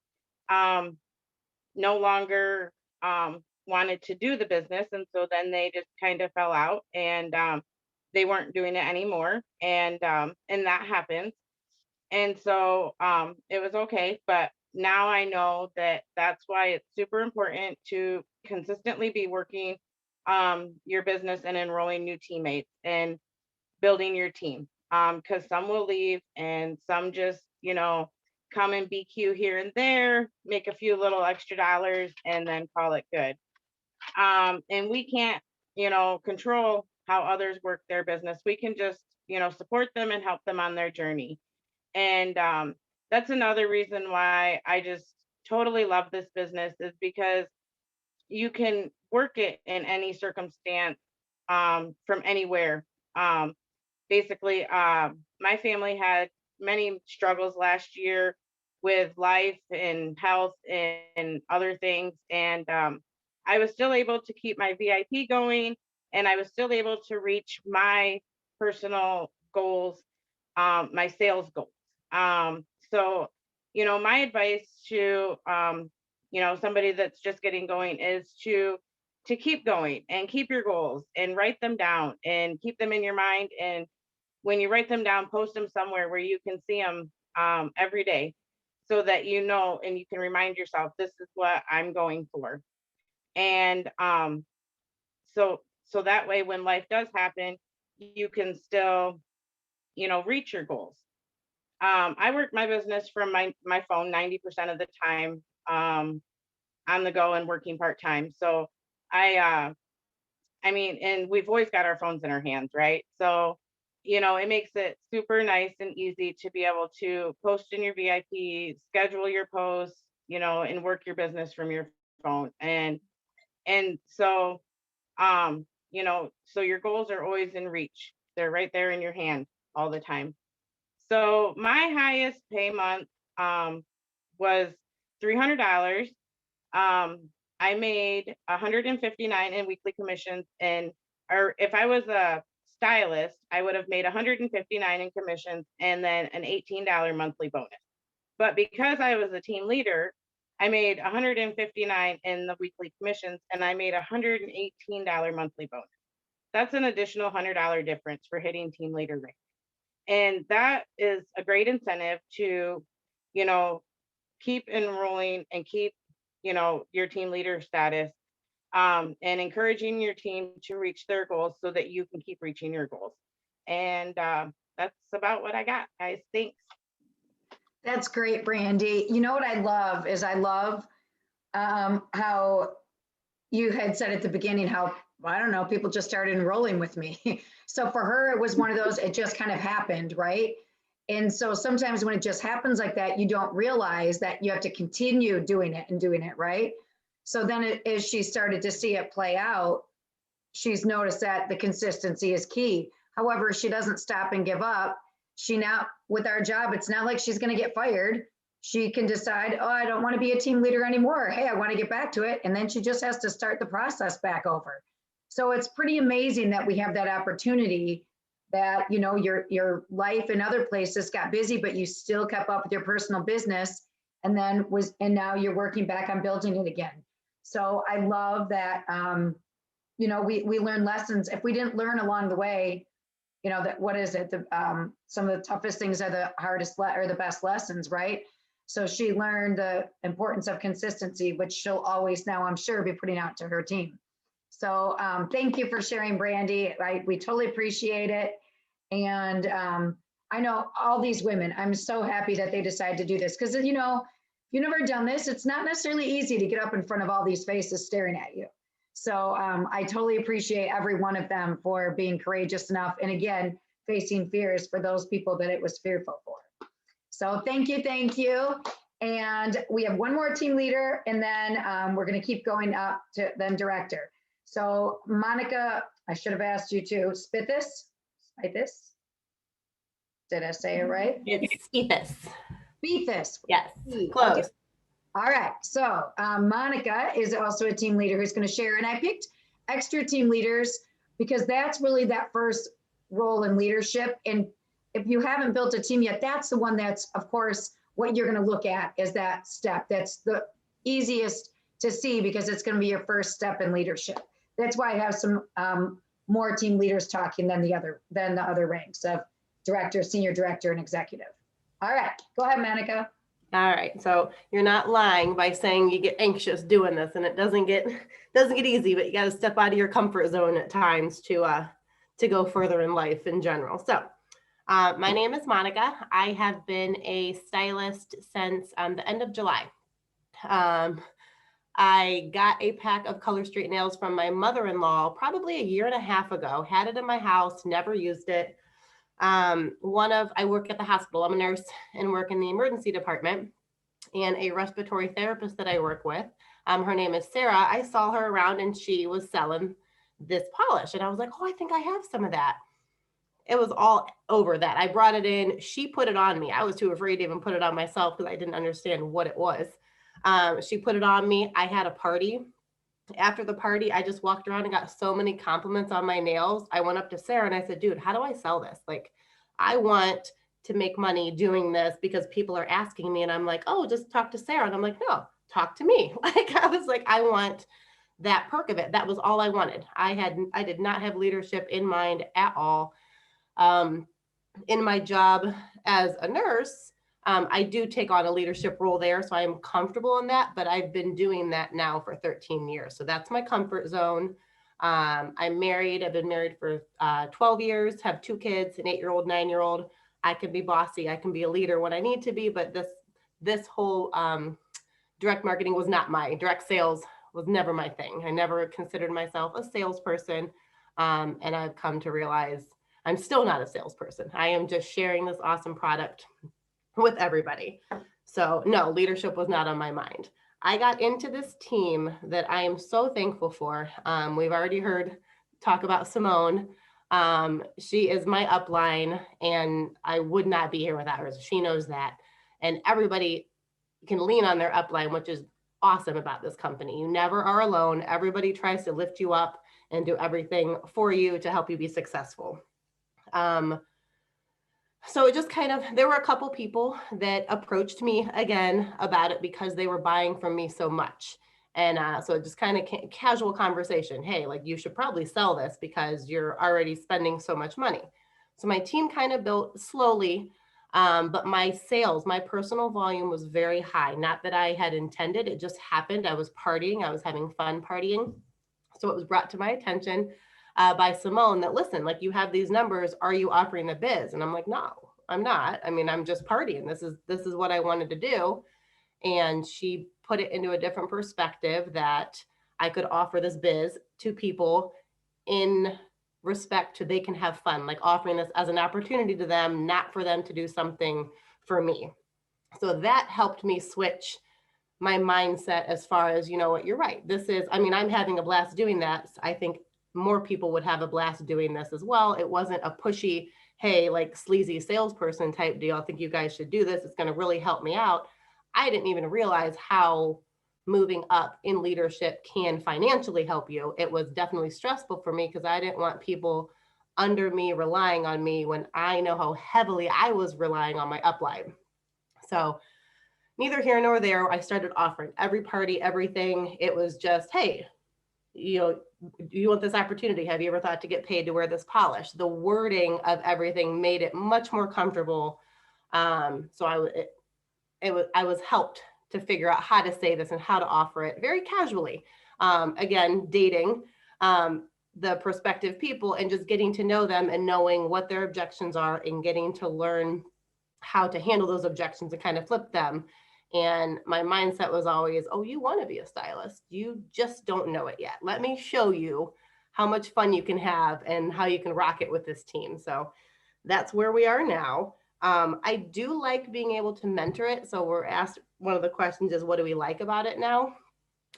no longer wanted to do the business, and so then they just kind of fell out, and they weren't doing it anymore, and that happens. And so it was okay, but now I know that that's why it's super important to consistently be working your business and enrolling new teammates and building your team, because some will leave and some just, come and BQ here and there, make a few little extra dollars and then call it good. And we can't, control how others work their business. We can just, support them and help them on their journey. And that's another reason why I just totally love this business, is because you can work it in any circumstance, from anywhere. Basically, my family had many struggles last year with life and health and other things. And I was still able to keep my VIP going, and I was still able to reach my personal goals, my sales goals. So, my advice to, somebody that's just getting going is to keep going and keep your goals and write them down and keep them in your mind. And when you write them down, post them somewhere where you can see them every day, so that and you can remind yourself, this is what I'm going for. And so that way, when life does happen, you can still, reach your goals. I work my business from my phone 90% of the time, on the go and working part-time. So and we've always got our phones in our hands, right? So, it makes it super nice and easy to be able to post in your VIP, schedule your posts, and work your business from your phone. And so, so your goals are always in reach. They're right there in your hand all the time. So my highest pay month was $300. I made $159 in weekly commissions, or if I was a stylist, I would have made $159 in commissions and then an $18 monthly bonus. But because I was a team leader, I made $159 in the weekly commissions and I made $118 monthly bonus. That's an additional $100 difference for hitting team leader rank. And that is a great incentive to, keep enrolling and keep, your team leader status, and encouraging your team to reach their goals so that you can keep reaching your goals. And that's about what I got, guys. Thanks. That's great, Brandy. You know what I love is how you had said at the beginning, how, I don't know, people just started enrolling with me. So for her, it was one of those, it just kind of happened, right? And so sometimes when it just happens like that, you don't realize that you have to continue doing it, right? So then as she started to see it play out, she's noticed that the consistency is key. However, she doesn't stop and give up. She now, with our job, it's not like she's going to get fired. She can decide, oh, I don't want to be a team leader anymore. Hey, I want to get back to it. And then she just has to start the process back over. So it's pretty amazing that we have that opportunity, that, your life in other places got busy, but you still kept up with your personal business, and now you're working back on building it again. So I love that, you know, we learn lessons. If we didn't learn along the way, you know, that, what is it? Some of the toughest things are the hardest or the best lessons, right? So she learned the importance of consistency, which she'll always now, I'm sure, be putting out to her team. So thank you for sharing, Brandy. We totally appreciate it. And I know all these women, I'm so happy that they decided to do this because, you know, if you've never done this, it's not necessarily easy to get up in front of all these faces staring at you. So I totally appreciate every one of them for being courageous enough. And again, facing fears for those people that it was fearful for. So thank you, thank you. And we have one more team leader, and then we're going to keep going up to then director. So Monica, I should have asked you to Spithis. Did I say it right? It's Spithis. Spithis. Yes, close. Okay. All right. So Monica is also a team leader who's going to share. And I picked extra team leaders because that's really that first role in leadership. And if you haven't built a team yet, that's the one that's, of course, what you're going to look at is that step. That's the easiest to see because it's going to be your first step in leadership. That's why I have some more team leaders talking than the other ranks of director, senior director, and executive. All right, go ahead, Monica. All right, so you're not lying by saying you get anxious doing this, and it doesn't get easy, but you got to step out of your comfort zone at times to go further in life in general. So my name is Monica. I have been a stylist since the end of July. I got a pack of Color Street nails from my mother-in-law probably a year and a half ago, had it in my house, never used it. I work at the hospital. I'm a nurse and work in the emergency department, and a respiratory therapist that I work with, her name is Sarah. I saw her around and she was selling this polish, and I was like, oh, I think I have some of that. It was all over that. I brought it in. She put it on me. I was too afraid to even put it on myself because I didn't understand what it was. She put it on me. I had a party. After the party, I just walked around and got so many compliments on my nails. I went up to Sarah and I said, dude, how do I sell this? Like, I want to make money doing this because people are asking me, and I'm like, oh, just talk to Sarah. And I'm like, no, talk to me. Like, I was like, I want that perk of it. That was all I wanted. I did not have leadership in mind at all. In my job as a nurse, I do take on a leadership role there, so I'm comfortable in that, but I've been doing that now for 13 years. So that's my comfort zone. I'm married. I've been married for 12 years, have 2 kids, an 8-year-old, 9-year-old. I can be bossy. I can be a leader when I need to be, but this whole direct marketing was not direct sales was never my thing. I never considered myself a salesperson. And I've come to realize I'm still not a salesperson. I am just sharing this awesome product with everybody. So no, leadership was not on my mind. I got into this team that I am so thankful for. We've already heard talk about Simone. She is my upline, and I would not be here without her. She knows that. And everybody can lean on their upline, which is awesome about this company. You never are alone. Everybody tries to lift you up and do everything for you to help you be successful. So it just there were a couple people that approached me again about it because they were buying from me so much. And so it just casual conversation. Hey, like, you should probably sell this because you're already spending so much money. So my team built slowly, but my personal volume was very high. Not that I had intended, it just happened. I was partying, I was having fun partying. So it was brought to my attention by Simone that, listen, like, you have these numbers, are you offering the biz? And I'm like, no, I'm not. I mean, I'm just partying. This is what I wanted to do. And she put it into a different perspective that I could offer this biz to people in respect to they can have fun, like offering this as an opportunity to them, not for them to do something for me. So that helped me switch my mindset as far as, you know what, you're right. I'm having a blast doing that. I think more people would have a blast doing this as well. It wasn't a pushy, hey, like, sleazy salesperson type deal. I think you guys should do this. It's going to really help me out. I didn't even realize how moving up in leadership can financially help you. It was definitely stressful for me because I didn't want people under me relying on me when I know how heavily I was relying on my upline. So neither here nor there. I started offering every party, everything. It was just, hey, you know, do you want this opportunity? Have you ever thought to get paid to wear this polish? The wording of everything made it much more comfortable. So I was helped to figure out how to say this and how to offer it very casually. Again, dating the prospective people and just getting to know them and knowing what their objections are and getting to learn how to handle those objections and kind of flip them. And my mindset was always, oh, you want to be a stylist. You just don't know it yet. Let me show you how much fun you can have and how you can rock it with this team. So that's where we are now. I do like being able to mentor it. So we're asked, one of the questions is, what do we like about it now?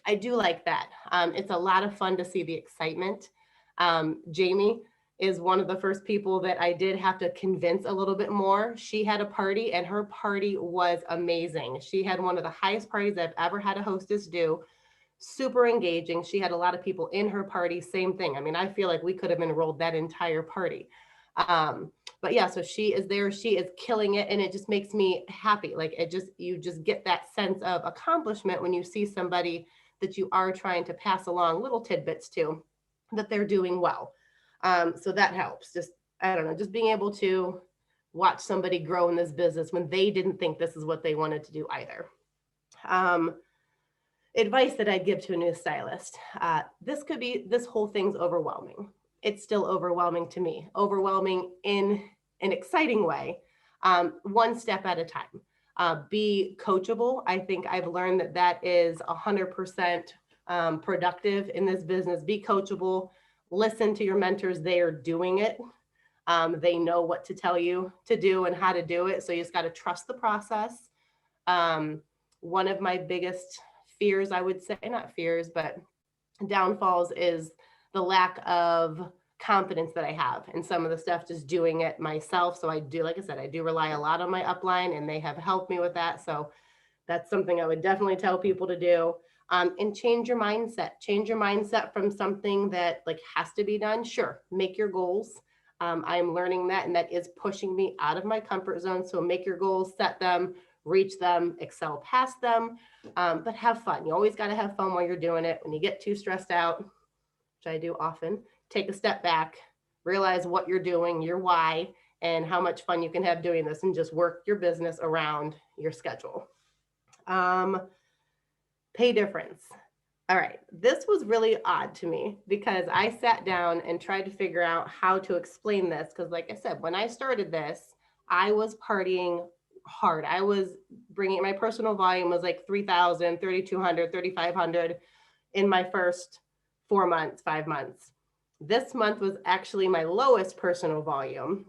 I do like that. It's a lot of fun to see the excitement. Jamie is one of the first people that I did have to convince a little bit more. She had a party and her party was amazing. She had one of the highest parties I've ever had a hostess do. Super engaging. She had a lot of people in her party, same thing. I mean, I feel like we could have enrolled that entire party. But yeah, so she is there, she is killing it. And it just makes me happy. Like you just get that sense of accomplishment when you see somebody that you are trying to pass along little tidbits to, that they're doing well. So that helps. Just, I don't know, just being able to watch somebody grow in this business when they didn't think this is what they wanted to do either. Advice that I'd give to a new stylist. This whole thing's overwhelming. It's still overwhelming to me, overwhelming in an exciting way, one step at a time. Be coachable. I think I've learned that is 100% productive in this business. Be coachable. Listen to your mentors. They are doing it. They know what to tell you to do and how to do it. So you just got to trust the process. One of my biggest fears, I would say, not fears, but downfalls is the lack of confidence that I have in some of the stuff, just doing it myself. So I do, like I said, I do rely a lot on my upline and they have helped me with that. So that's something I would definitely tell people to do. And change your mindset from something that like has to be done. Sure, make your goals. I'm learning that, and that is pushing me out of my comfort zone. So make your goals, set them, reach them, excel past them, but have fun. You always got to have fun while you're doing it. When you get too stressed out, which I do often, take a step back, realize what you're doing, your why, and how much fun you can have doing this, and just work your business around your schedule. Pay difference. All right, this was really odd to me because I sat down and tried to figure out how to explain this. Because like I said, when I started this, I was partying hard. I was bringing, my personal volume was like 3,000, 3,200, 3,500 in my first 4 months, 5 months. This month was actually my lowest personal volume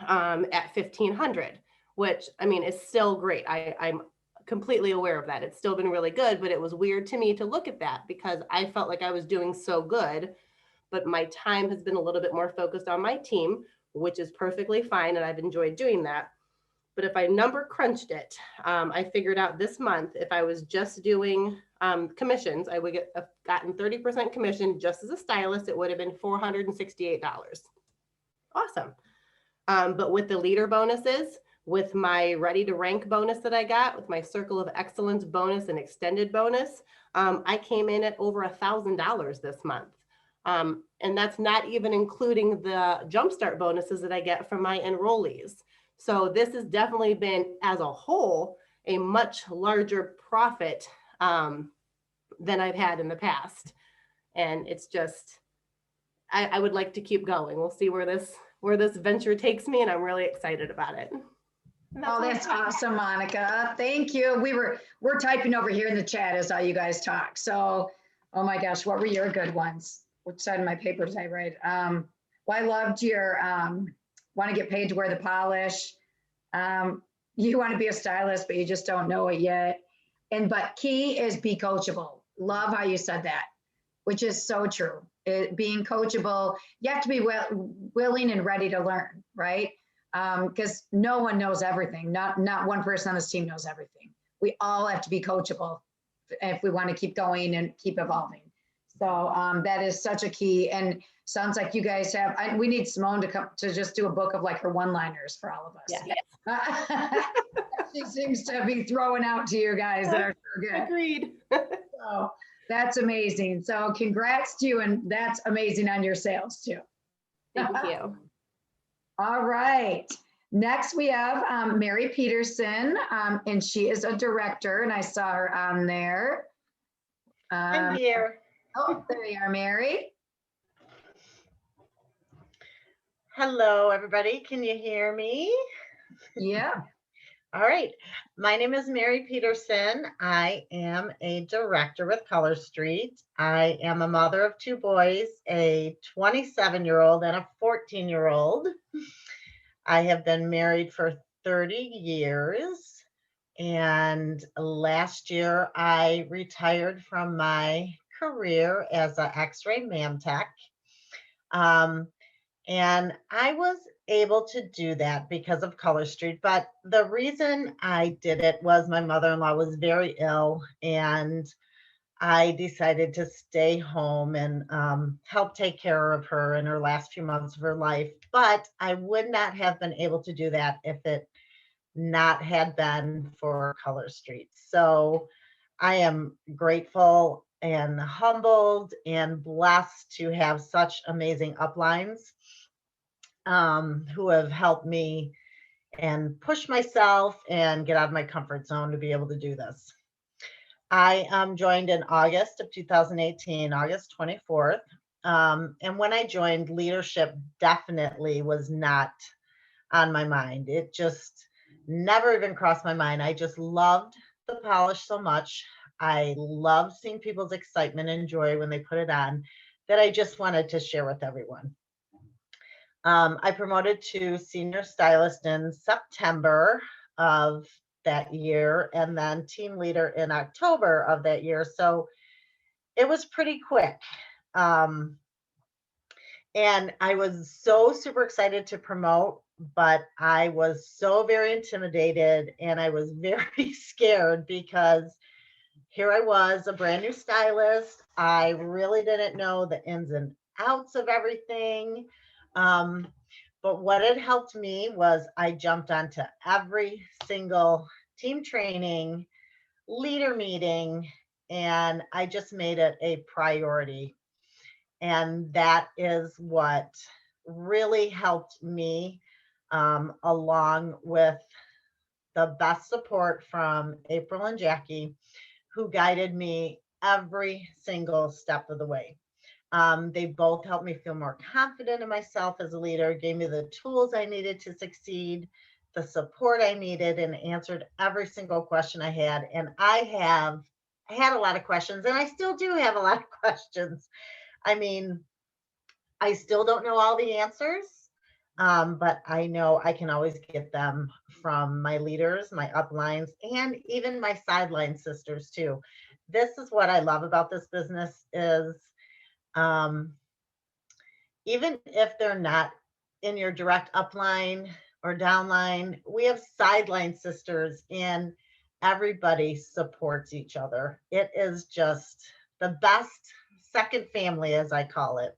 at 1,500, which I mean, is still great. I'm completely aware of that. It's still been really good, but it was weird to me to look at that because I felt like I was doing so good, but my time has been a little bit more focused on my team, which is perfectly fine. And I've enjoyed doing that. But if I number crunched it, I figured out this month, if I was just doing commissions, I would get gotten 30% commission just as a stylist. It would have been $468. Awesome. But with the leader bonuses, with my ready to rank bonus that I got, with my circle of excellence bonus and extended bonus, I came in at over $1,000 this month. And that's not even including the jumpstart bonuses that I get from my enrollees. So this has definitely been, as a whole, a much larger profit than I've had in the past. And it's just, I would like to keep going. We'll see where this venture takes me, and I'm really excited about it. Oh, that's awesome, Monica. Thank you. We're typing over here in the chat as all you guys talk. So, oh my gosh, what were your good ones? Which side of my paper did I write? Well, I loved your want to get paid to wear the polish. You want to be a stylist, but you just don't know it yet. But key is be coachable. Love how you said that, which is so true. Being coachable, you have to be willing and ready to learn, right? Because no one knows everything. Not one person on this team knows everything. We all have to be coachable if we want to keep going and keep evolving. So that is such a key. And sounds like you guys have. We need Simone to come to just do a book of like her one-liners for all of us. Yeah. She seems to be throwing out to you guys that are so good. Agreed. So that's amazing. So congrats to you, and that's amazing on your sales too. Thank you. All right. Next we have Mary Peterson, and she is a director, and I saw her on there. I'm here. Oh, there you are, Mary. Hello, everybody. Can you hear me? Yeah. All right. My name is Mary Peterson. I am a director with Color Street. I am a mother of two boys, a 27-year-old and a 14-year-old. I have been married for 30 years. And last year, I retired from my career as an X-ray ma'am tech. And I was able to do that because of Color Street. But the reason I did it was my mother-in-law was very ill, and I decided to stay home and help take care of her in her last few months of her life. But I would not have been able to do that if it not had been for Color Street. So I am grateful and humbled and blessed to have such amazing uplines who have helped me and push myself and get out of my comfort zone to be able to do this. I joined in August of 2018, August 24th. And when I joined, leadership definitely was not on my mind. It just never even crossed my mind. I just loved the polish so much. I loved seeing people's excitement and joy when they put it on that I just wanted to share with everyone. I promoted to senior stylist in September of that year, and then team leader in October of that year. So it was pretty quick. And I was so super excited to promote, but I was so very intimidated and I was very scared because here I was, a brand new stylist. I really didn't know the ins and outs of everything. But what had helped me was I jumped onto every single team training, leader meeting, and I just made it a priority. And that is what really helped me, along with the best support from April and Jackie, who guided me every single step of the way. They both helped me feel more confident in myself as a leader, gave me the tools I needed to succeed, the support I needed, and answered every single question I had. And I had a lot of questions, and I still do have a lot of questions. I mean, I still don't know all the answers, but I know I can always get them from my leaders, my uplines, and even my sideline sisters too. This is what I love about this business is, even if they're not in your direct upline or downline, we have sideline sisters and everybody supports each other. It is just the best second family, as I call it.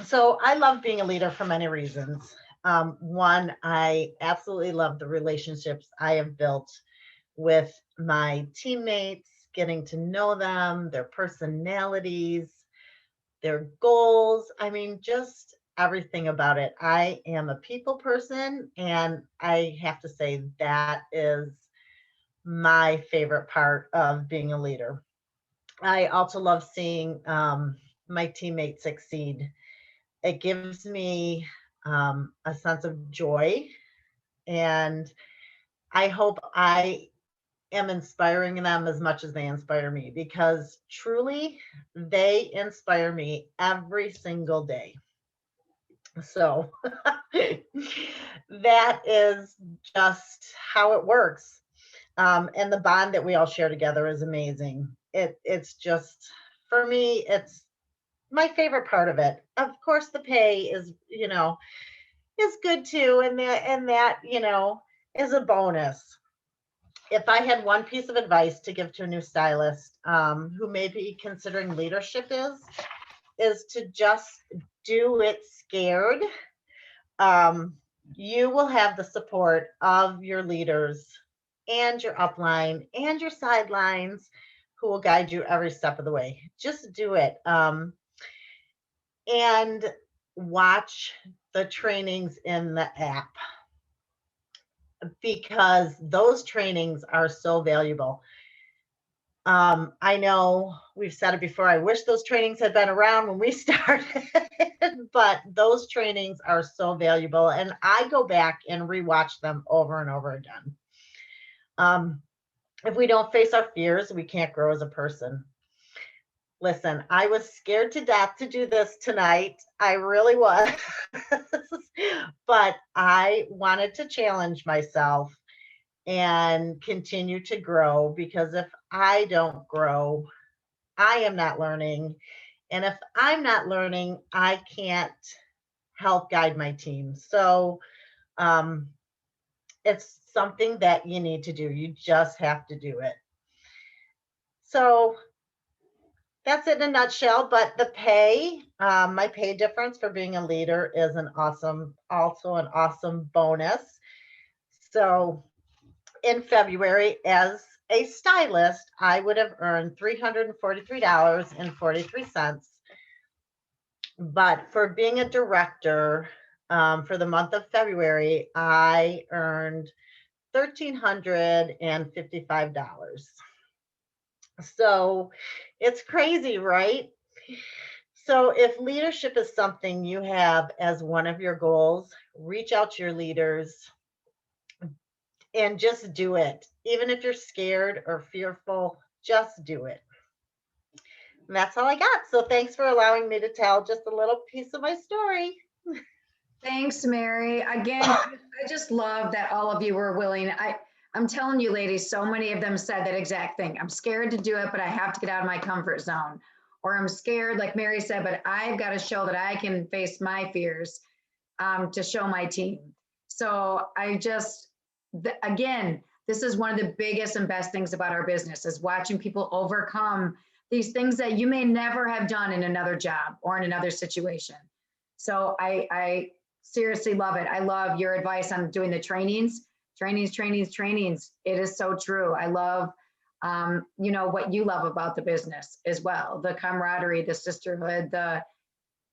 So I love being a leader for many reasons. One, I absolutely love the relationships I have built with my teammates, getting to know them, their personalities, their goals. I mean, just everything about it. I am a people person, and I have to say that is my favorite part of being a leader. I also love seeing my teammates succeed. It gives me a sense of joy, and I hope I am inspiring them as much as they inspire me, because truly they inspire me every single day. So that is just how it works. And the bond that we all share together is amazing. It's just, for me, it's my favorite part of it. Of course, the pay is, is good too. And that, is a bonus. If I had one piece of advice to give to a new stylist who may be considering leadership is to just do it scared. you will have the support of your leaders and your upline and your sidelines who will guide you every step of the way. Just do it. And watch the trainings in the app because those trainings are so valuable. I know we've said it before. I wish those trainings had been around when we started, but those trainings are so valuable. And I go back and rewatch them over and over again. If we don't face our fears, we can't grow as a person. Listen, I was scared to death to do this tonight. I really was. But I wanted to challenge myself and continue to grow, because if I don't grow, I am not learning. And if I'm not learning, I can't help guide my team. So it's something that you need to do. You just have to do it. So that's it in a nutshell. But the pay, my pay difference for being a leader is also an awesome bonus. So in February, as a stylist, I would have earned $343.43. But for being a director, for the month of February, I earned $1,355. So it's crazy, right? So if leadership is something you have as one of your goals, reach out to your leaders and just do it. Even if you're scared or fearful, just do it. And that's all I got. So thanks for allowing me to tell just a little piece of my story. Thanks, Mary. Again, I just love that all of you were willing. I'm telling you, ladies, so many of them said that exact thing. I'm scared to do it, but I have to get out of my comfort zone. Or I'm scared, like Mary said, but I've got to show that I can face my fears to show my team. So again, this is one of the biggest and best things about our business is watching people overcome these things that you may never have done in another job or in another situation. So I seriously love it. I love your advice on doing the trainings. It is so true. I love, what you love about the business as well, the camaraderie, the sisterhood,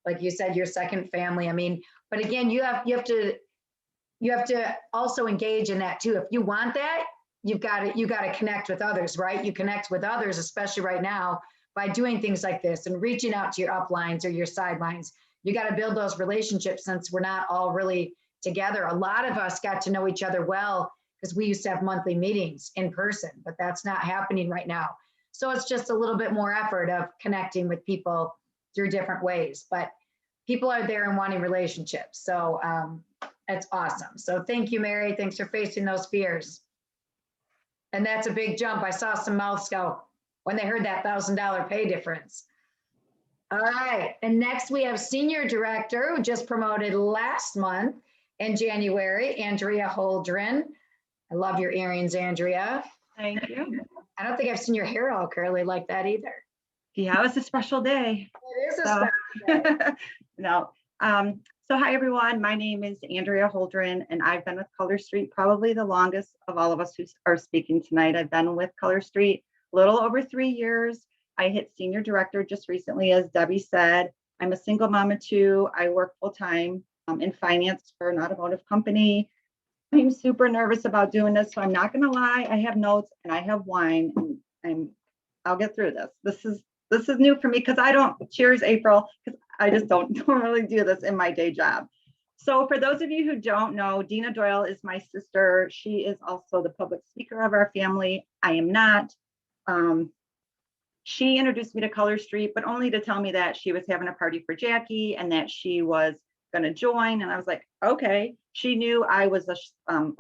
like you said, your second family. I mean, but again, you have to also engage in that too. If you want that, you got to connect with others, right? You connect with others, especially right now, by doing things like this and reaching out to your uplines or your sidelines. You got to build those relationships since we're not all really together. A lot of us got to know each other well because we used to have monthly meetings in person, but that's not happening right now. So it's just a little bit more effort of connecting with people through different ways, but people are there and wanting relationships. So it's awesome. So thank you, Mary. Thanks for facing those fears. And that's a big jump. I saw some mouths go when they heard that $1,000 pay difference. All right. And next we have Senior Director who just promoted last month in January, Andrea Holdren. I love your earrings, Andrea. Thank you. I don't think I've seen your hair all curly like that either. Yeah, it's a special day. It is a special day. No. So hi, everyone. My name is Andrea Holdren, and I've been with Color Street probably the longest of all of us who are speaking tonight. I've been with Color Street a little over 3 years. I hit Senior Director just recently, as Debbie said. I'm a single mom of 2. I work full-time in finance for an automotive company. I'm super nervous about doing this, so I'm not going to lie. I have notes and I have wine, and I'll get through this. This is new for me because I don't. Cheers, April, because I just don't really do this in my day job. So for those of you who don't know, Dina Doyle is my sister. She is also the public speaker of our family. I am not. She introduced me to Color Street, but only to tell me that she was having a party for Jackie and that she was going to join. And I was like, okay. She knew I was a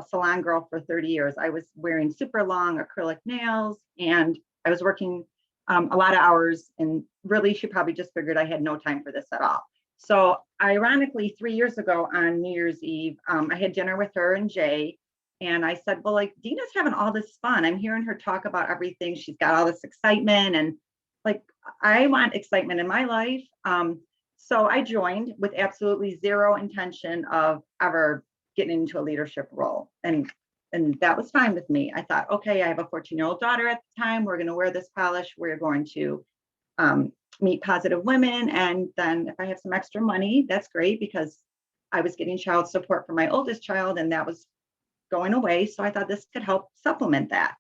salon girl for 30 years. I was wearing super long acrylic nails and I was working a lot of hours, and really she probably just figured I had no time for this at all. So ironically, 3 years ago on New Year's Eve, I had dinner with her and Jay. And I said, well, like, Dina's having all this fun. I'm hearing her talk about everything. She's got all this excitement, and like, I want excitement in my life. So I joined with absolutely zero intention of ever getting into a leadership role. And that was fine with me. I thought, okay, I have a 14-year-old daughter at the time. We're going to wear this polish. We're going to meet positive women. And then if I have some extra money, that's great, because I was getting child support for my oldest child and that was going away. So I thought this could help supplement that.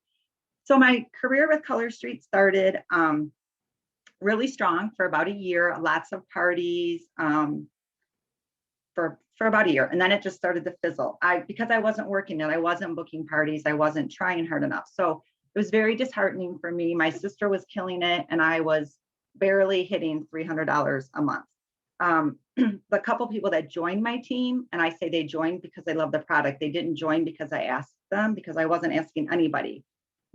So my career with Color Street started really strong for about a year, lots of parties for about a year. And then it just started to fizzle. Because I wasn't working and I wasn't booking parties, I wasn't trying hard enough. So it was very disheartening for me. My sister was killing it and I was barely hitting $300 a month. The couple people that joined my team, and I say they joined because they love the product, they didn't join because I asked them, because I wasn't asking anybody.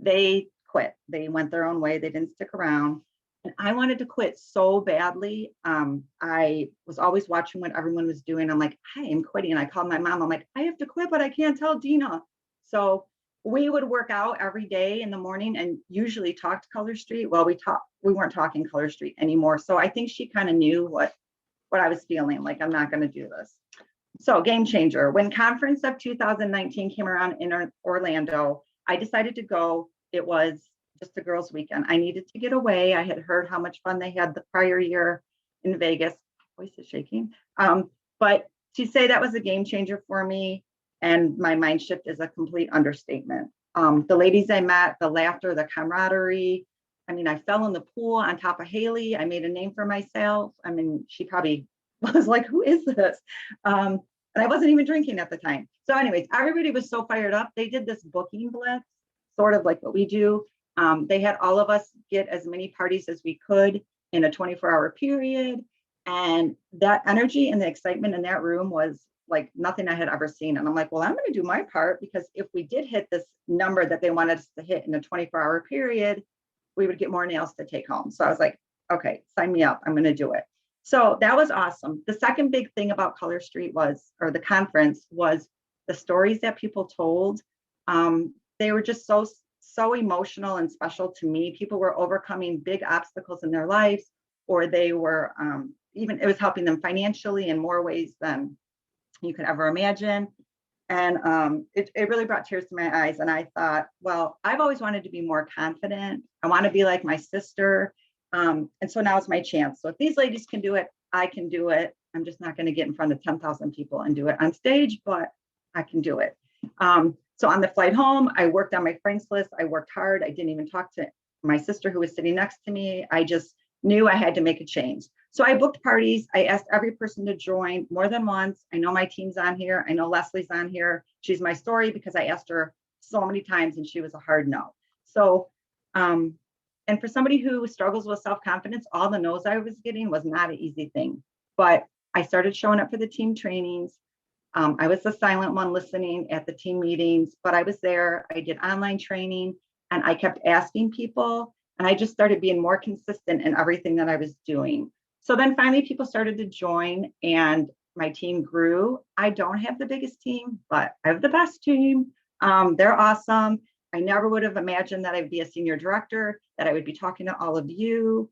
They quit. They went their own way. They didn't stick around. And I wanted to quit so badly. I was always watching what everyone was doing. I'm like, I am quitting. And I called my mom. I'm like, I have to quit, but I can't tell Dina. So we would work out every day in the morning and usually talk to Color Street. Well, we weren't talking Color Street anymore. So I think she kind of knew what I was feeling, like, I'm not going to do this. So game changer. When conference of 2019 came around in Orlando, I decided to go. It was just a girls' weekend. I needed to get away. I had heard how much fun they had the prior year in Vegas. Voice is shaking. But to say that was a game changer for me and my mind shift is a complete understatement. The ladies I met, the laughter, the camaraderie. I mean, I fell in the pool on top of Haley. I made a name for myself. I mean, she probably was like, who is this? And I wasn't even drinking at the time. So anyways, everybody was so fired up. They did this booking blitz, sort of like what we do. They had all of us get as many parties as we could in a 24-hour period. And that energy and the excitement in that room was like nothing I had ever seen. And I'm like, well, I'm going to do my part, because if we did hit this number that they wanted us to hit in a 24-hour period, we would get more nails to take home. So I was like, okay, sign me up. I'm going to do it. So that was awesome. The second big thing about Color Street or the conference, was the stories that people told. They were just so emotional and special to me. People were overcoming big obstacles in their lives, or they were it was helping them financially in more ways than you could ever imagine. And it really brought tears to my eyes. And I thought, well, I've always wanted to be more confident. I want to be like my sister. And so now it's my chance. So if these ladies can do it, I can do it. I'm just not going to get in front of 10,000 people and do it on stage, but I can do it. So on the flight home, I worked on my friends list. I worked hard. I didn't even talk to my sister who was sitting next to me. I just knew I had to make a change. So I booked parties. I asked every person to join more than once. I know my team's on here. I know Leslie's on here. She's my story because I asked her so many times and she was a hard no. So, and for somebody who struggles with self-confidence, all the no's I was getting was not an easy thing. But I started showing up for the team trainings. I was the silent one listening at the team meetings, but I was there. I did online training and I kept asking people, and I just started being more consistent in everything that I was doing. So then finally people started to join and my team grew. I don't have the biggest team, but I have the best team. They're awesome. I never would have imagined that I'd be a senior director, that I would be talking to all of you.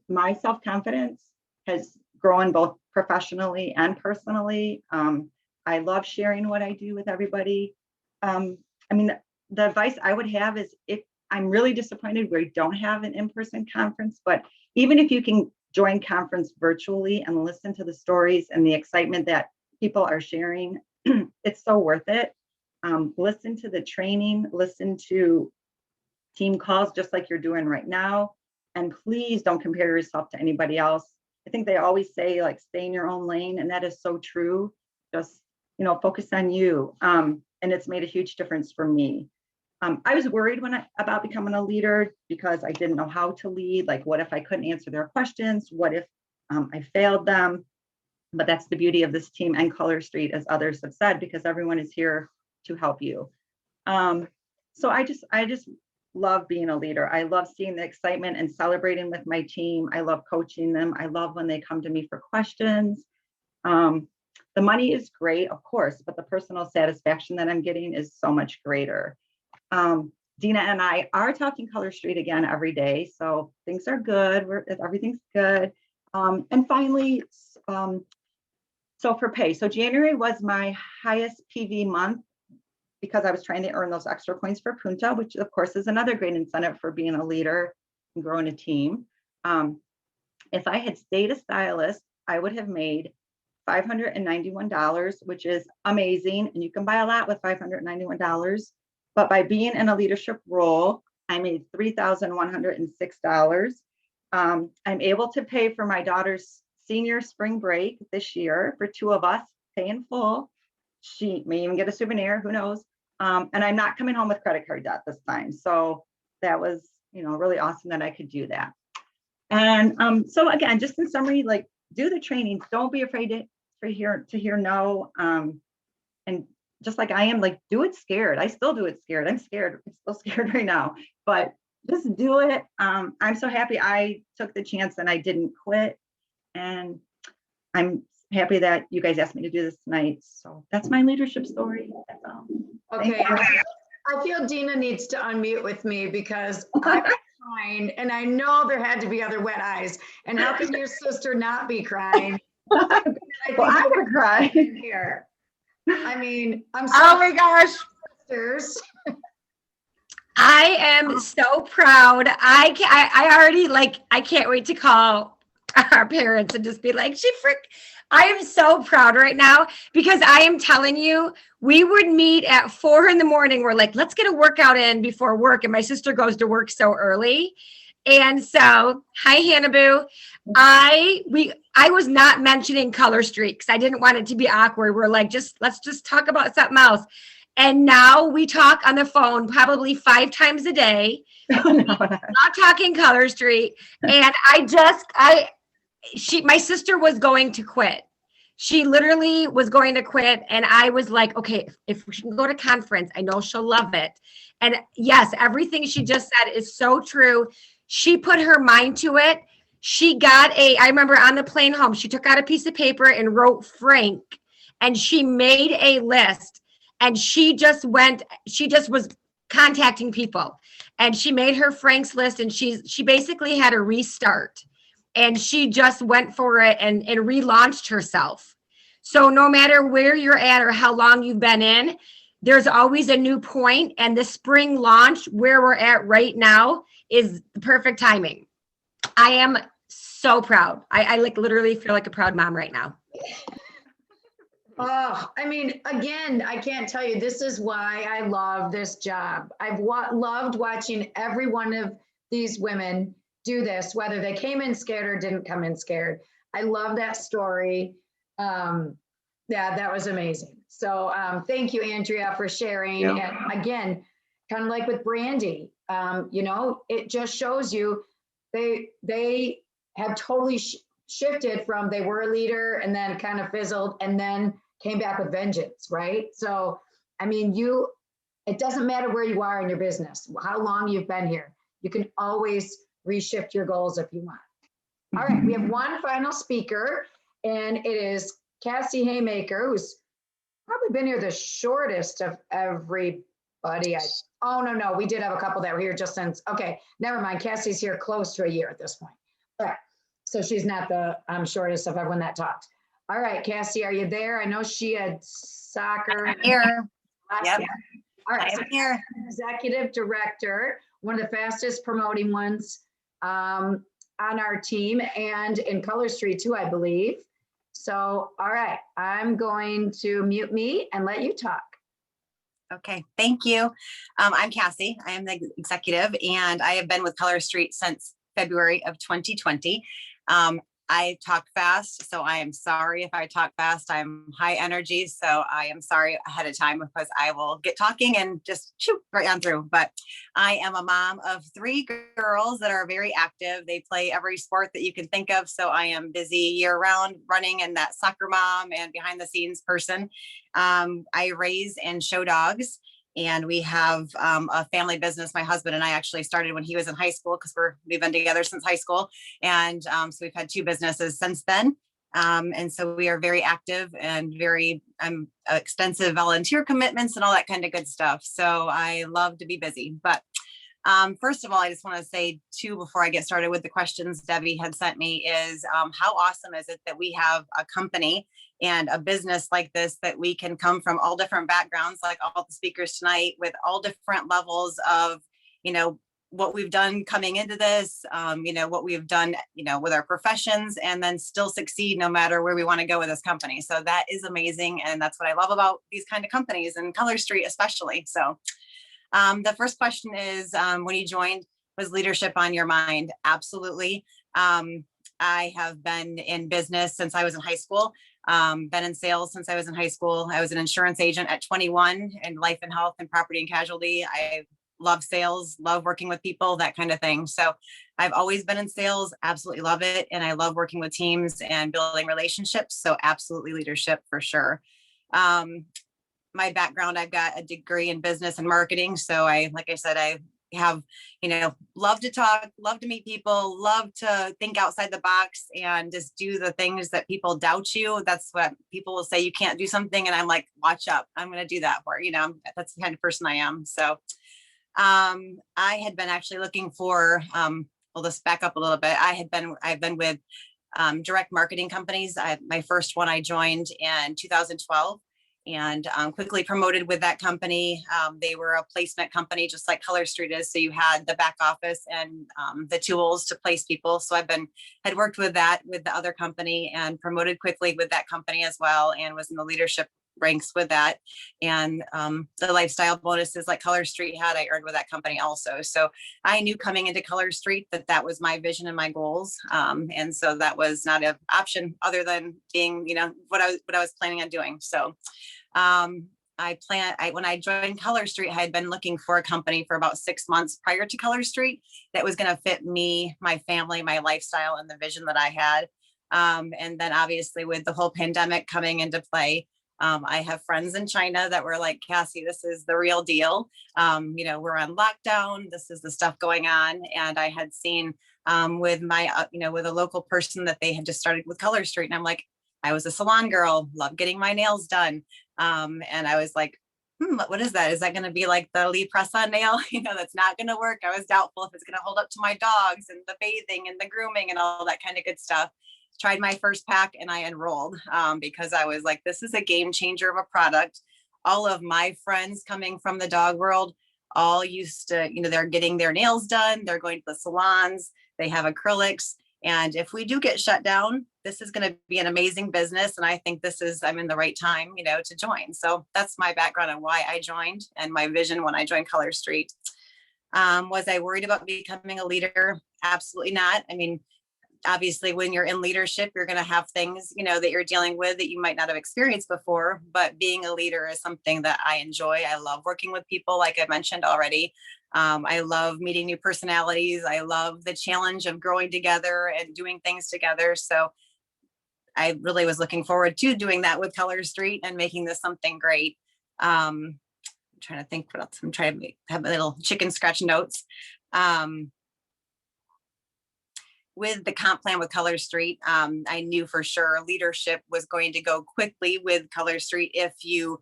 My self-confidence has grown both professionally and personally. I love sharing what I do with everybody. I mean, the advice I would have is, if I'm really disappointed we don't have an in-person conference, but even if you can join conference virtually and listen to the stories and the excitement that people are sharing, it's so worth it. Listen to the training, listen to team calls just like you're doing right now. And please don't compare yourself to anybody else. I think they always say, like, stay in your own lane, and that is so true. Just, focus on you. And it's made a huge difference for me. I was worried about becoming a leader because I didn't know how to lead. Like, what if I couldn't answer their questions? What if I failed them? But that's the beauty of this team and Color Street, as others have said, because everyone is here to help you. So I just love being a leader. I love seeing the excitement and celebrating with my team. I love coaching them. I love when they come to me for questions. The money is great, of course, but the personal satisfaction that I'm getting is so much greater. Dina and I are talking Color Street again every day, so things are good. Everything's good. And finally, So for pay, so January was my highest PV month because I was trying to earn those extra points for Punta, which of course is another great incentive for being a leader and growing a team. If I had stayed a stylist, I would have made $591, which is amazing. And you can buy a lot with $591. But by being in a leadership role, I made $3,106. I'm able to pay for my daughter's senior spring break this year for 2 of us, pay in full. She may even get a souvenir, who knows? And I'm not coming home with credit card debt this time. So that was, really awesome that I could do that. And so again, just in summary, like do the trainings. Don't be afraid to hear no. And just like I am, like do it scared. I still do it scared. I'm scared. I'm still scared right now, but just do it. I'm so happy I took the chance and I didn't quit. And I'm happy that you guys asked me to do this tonight. So that's my leadership story. That's all. Okay. I feel Dina needs to unmute with me because I'm crying and I know there had to be other wet eyes. And how can your sister not be crying? Well, I would cry here. I mean, I'm so Oh my gosh. sisters. I am so proud. I already I can't wait to call our parents and just be like, I am so proud right now because I am telling you, we would meet at 4 a.m. We're like, let's get a workout in before work. And my sister goes to work so early. And so, hi, Hannah Boo. I was not mentioning Color Streaks. I didn't want it to be awkward. We're like, let's just talk about something else. And now we talk on the phone probably 5 times a day. Not talking Color Street. And my sister was going to quit. She literally was going to quit. And I was like, okay, if we can go to conference, I know she'll love it. And yes, everything she just said is so true. She put her mind to it. I remember on the plane home, she took out a piece of paper and wrote Frank, and she made a list, and she just was contacting people, and she made her Frank's list, and she basically had a restart, and she just went for it and relaunched herself. So no matter where you're at or how long you've been in, there's always a new point, and the spring launch where we're at right now is the perfect timing. I am so proud. I literally feel like a proud mom right now. Oh, I mean, again, I can't tell you, this is why I love this job. I've loved watching every one of these women do this, whether they came in scared or didn't come in scared. I love that story. Yeah, that was amazing. So thank you, Andrea, for sharing. Yeah. And again, kind of like with Brandy, it just shows you they have totally shifted from they were a leader and then kind of fizzled and then came back with vengeance, right? So, I mean, it doesn't matter where you are in your business, how long you've been here, you can always reshift your goals if you want. All right, we have one final speaker, and it is Cassie Haymaker, who's probably been here the shortest of everybody. Oh, no, we did have a couple that were here just since, okay, never mind. Cassie's here close to a year at this point. All right, so she's not the shortest of everyone that talked. All right, Cassie, are you there? I know she had soccer. I'm here. Yep. All right, I'm here. Executive director, one of the fastest promoting ones on our team and in Color Street too, I believe. So, all right, I'm going to mute me and let you talk. Okay, thank you. I'm Cassie. I am the executive, and I have been with Color Street since February of 2020. I talk fast, so I am sorry if I talk fast. I'm high energy, so I am sorry ahead of time because I will get talking and just shoot right on through. But I am a mom of 3 girls that are very active. They play every sport that you can think of, so I am busy year round running and that soccer mom and behind the scenes person. I raise and show dogs. And we have a family business. My husband and I actually started when he was in high school because we've been together since high school. And so we've had 2 businesses since then. And so we are very active and very extensive volunteer commitments and all that kind of good stuff. So I love to be busy. But First of all, I just want to say too, before I get started with the questions Debbie had sent me, is how awesome is it that we have a company and a business like this, that we can come from all different backgrounds, like all the speakers tonight, with all different levels of, what we've done coming into this, what we've done, with our professions, and then still succeed no matter where we want to go with this company. So that is amazing. And that's what I love about these kind of companies, and Color Street especially. So the first question is, when you joined, was leadership on your mind? Absolutely. I have been in business since I was in high school, been in sales since I was in high school. I was an insurance agent at 21 in life and health and property and casualty. I love sales, love working with people, that kind of thing. So I've always been in sales, absolutely love it. And I love working with teams and building relationships. So absolutely leadership for sure. My background, I've got a degree in business and marketing. So like I said, I have, love to talk, love to meet people, love to think outside the box and just do the things that people doubt you. That's what people will say, you can't do something. And I'm like, watch up, I'm going to do that for you. That's the kind of person I am. So I had been actually looking for, we'll just back up a little bit. I've been with direct marketing companies. My first one I joined in 2012 and quickly promoted with that company. They were a placement company, just like Color Street is. So you had the back office and the tools to place people. So had worked with that with the other company and promoted quickly with that company as well, and was in the leadership ranks with that. And the lifestyle bonuses like Color Street had, I earned with that company also. So I knew coming into Color Street that was my vision and my goals. And so that was not an option other than being, what I was planning on doing. So when I joined Color Street, I had been looking for a company for about 6 months prior to Color Street that was going to fit me, my family, my lifestyle, and the vision that I had. And then obviously with the whole pandemic coming into play, I have friends in China that were like, Cassie, this is the real deal. We're on lockdown. This is the stuff going on. And I had seen with my, with a local person that they had just started with Color Street. And I'm like, I was a salon girl, love getting my nails done. And I was like, what is that? Is that going to be like the Lee press-on nail? That's not going to work. I was doubtful if it's going to hold up to my dogs and the bathing and the grooming and all that kind of good stuff. Tried my first pack and I enrolled because I was like, this is a game changer of a product. All of my friends coming from the dog world all used to, they're getting their nails done. They're going to the salons. They have acrylics. And if we do get shut down, this is going to be an amazing business. And I think I'm in the right time, to join. So that's my background on why I joined and my vision when I joined Color Street. Was I worried about becoming a leader? Absolutely not. I mean, obviously, when you're in leadership, you're going to have things, that you're dealing with that you might not have experienced before. But being a leader is something that I enjoy. I love working with people, like I mentioned already. I love meeting new personalities. I love the challenge of growing together and doing things together. So I really was looking forward to doing that with Color Street and making this something great. I'm trying to think what else. I'm trying to have a little chicken scratch notes. With the comp plan with Color Street, I knew for sure leadership was going to go quickly with Color Street if you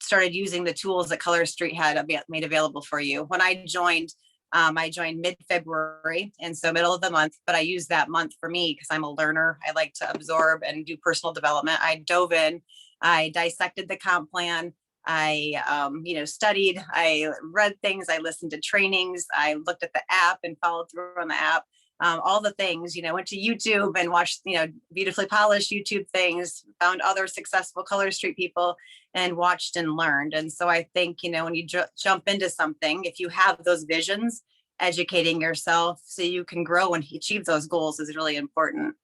started using the tools that Color Street had made available for you. When I joined mid-February, and so middle of the month, but I used that month for me because I'm a learner. I like to absorb and do personal development. I dove in, I dissected the comp plan. I, studied, I read things, I listened to trainings, I looked at the app and followed through on the app. All the things, went to YouTube and watched, beautifully polished YouTube things, found other successful Color Street people and watched and learned. And so I think, when you jump into something, if you have those visions, educating yourself so you can grow and achieve those goals is really important.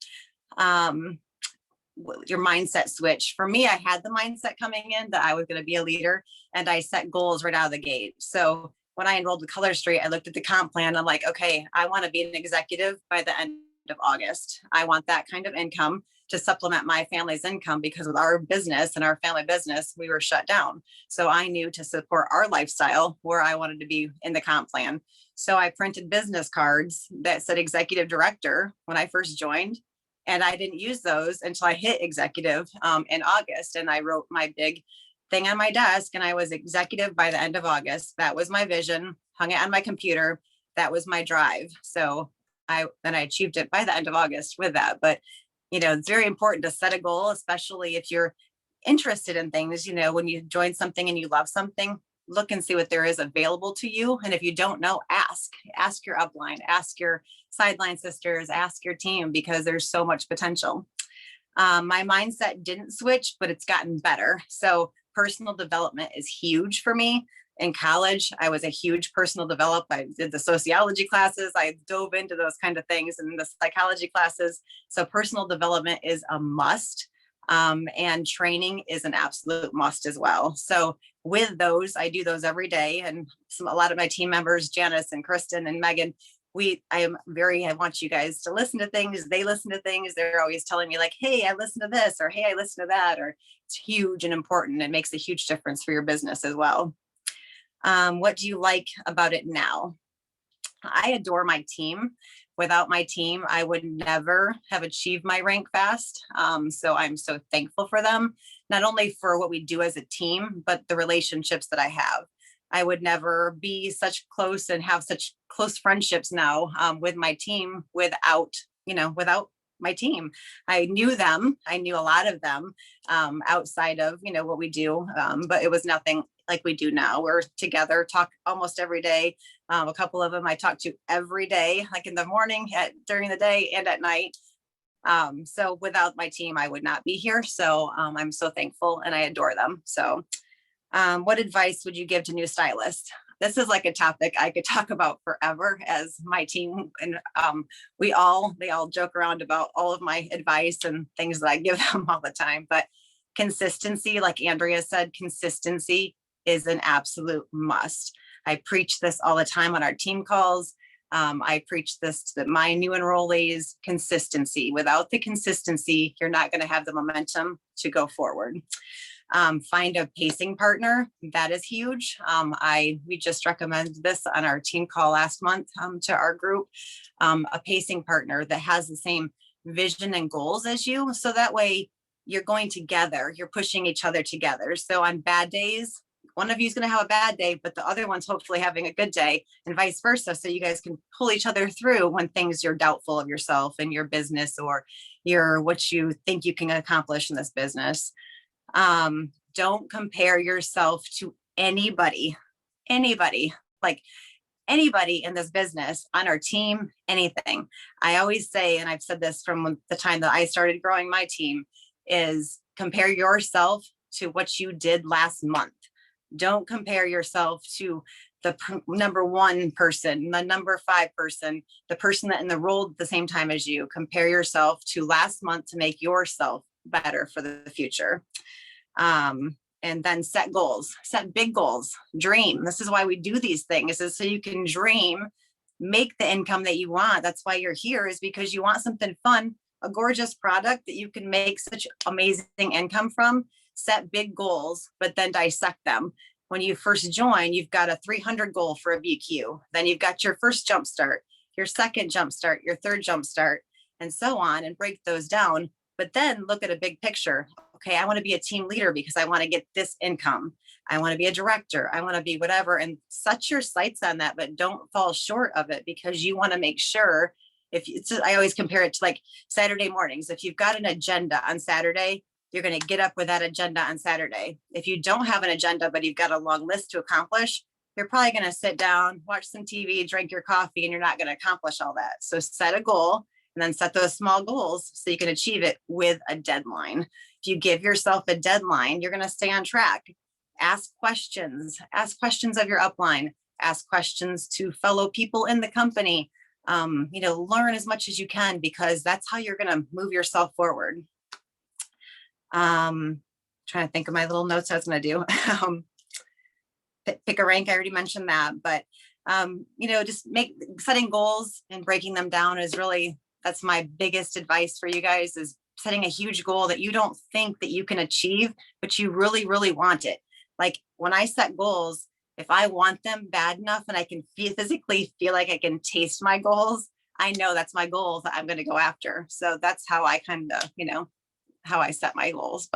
Your mindset switch. For me, I had the mindset coming in that I was going to be a leader and I set goals right out of the gate. So when I enrolled with Color Street, I looked at the comp plan. I'm like, okay, I want to be an executive by the end of August. I want that kind of income to supplement my family's income because with our business and our family business, we were shut down. So I knew to support our lifestyle where I wanted to be in the comp plan. So I printed business cards that said executive director when I first joined. And I didn't use those until I hit executive in August. And I wrote my big thing on my desk and I was executive by the end of August. That was my vision. hung it on my computer. That was my drive. So I achieved it by the end of August with that. But, you know, it's very important to set a goal, especially if you're interested in things. You know, when you join something and you love something, look and see what there is available to you. And if you don't know, ask your upline, ask your sideline sisters, ask your team, because there's so much potential. My mindset didn't switch, but it's gotten better. So personal development is huge for me. In college, I was a huge personal developer. I did the sociology classes. I dove into those kind of things and the psychology classes. So personal development is a must. And training is an absolute must as well. So with those, I do those every day. And a lot of my team members, Janice and Kristen and Megan, I want you guys to listen to things. They listen to things. They're always telling me like, hey, I listen to this, or hey, I listen to that, or it's huge and important. It makes a huge difference for your business as well. What do you like about it now? I adore my team. Without my team, I would never have achieved my rank fast. So I'm so thankful for them, not only for what we do as a team, but the relationships that I have. I would never be such close and have such close friendships now with my team without my team. I knew them. I knew a lot of them outside of, what we do, but it was nothing like we do now. We're together, talk almost every day. A couple of them I talk to every day, like in the morning, during the day, and at night. So without my team, I would not be here. So I'm so thankful and I adore them. So what advice would you give to new stylists? This is like a topic I could talk about forever, as my team and they all joke around about all of my advice and things that I give them all the time. But consistency, like Andrea said, consistency is an absolute must. I preach this all the time on our team calls. I preach this to my new enrollees: consistency. Without the consistency, you're not going to have the momentum to go forward. Find a pacing partner. That is huge. We just recommended this on our team call last month to our group. A pacing partner that has the same vision and goals as you. So that way you're going together, you're pushing each other together. So on bad days, one of you is going to have a bad day, but the other one's hopefully having a good day, and vice versa. So you guys can pull each other through when you're doubtful of yourself and your business, or what you think you can accomplish in this business. Don't compare yourself to anybody, like anybody in this business, on our team, anything. I always say, and I've said this from the time that I started growing my team, is compare yourself to what you did last month. Don't compare yourself to the number one person, the number 5 person, the person that enrolled at the same time as you. Compare yourself to last month to make yourself better for the future. And then set goals, set big goals, dream. This is why we do these things, is so you can dream, make the income that you want. That's why you're here, is because you want something fun, a gorgeous product that you can make such amazing income from. Set big goals, but then dissect them. When you first join, you've got a 300 goal for a BQ. Then you've got your first jump start, your second jump start, your third jump start, and so on, and break those down. But then look at a big picture. Okay, I want to be a team leader because I want to get this income. I want to be a director. I want to be whatever, and set your sights on that, but don't fall short of it, because you want to make sure. I always compare it to like Saturday mornings. If you've got an agenda on Saturday, you're going to get up with that agenda on Saturday. If you don't have an agenda, but you've got a long list to accomplish, you're probably going to sit down, watch some TV, drink your coffee, and you're not going to accomplish all that. So set a goal, and then set those small goals so you can achieve it with a deadline. If you give yourself a deadline, you're going to stay on track. Ask questions of your upline, ask questions to fellow people in the company. Learn as much as you can, because that's how you're going to move yourself forward. Trying to think of my little notes I was going to do. Pick a rank. I already mentioned that, but just setting goals and breaking them down is really, that's my biggest advice for you guys, is setting a huge goal that you don't think that you can achieve, but you really, really want it. Like when I set goals, if I want them bad enough and I can physically feel like I can taste my goals, I know that's my goal that I'm going to go after. So that's how I kind of, how I set my goals.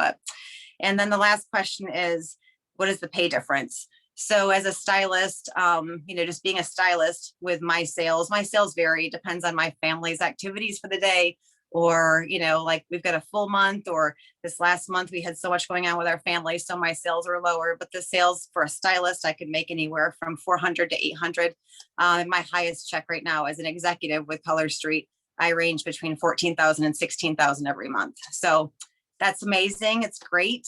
And then the last question is, what is the pay difference? So as a stylist, just being a stylist with my sales vary, depends on my family's activities for the day, or, like we've got a full month, or this last month we had so much going on with our family. So my sales are lower, but the sales for a stylist, I could make anywhere from 400 to 800. My highest check right now as an executive with Color Street, I range between 14,000 and 16,000 every month. So that's amazing. It's great.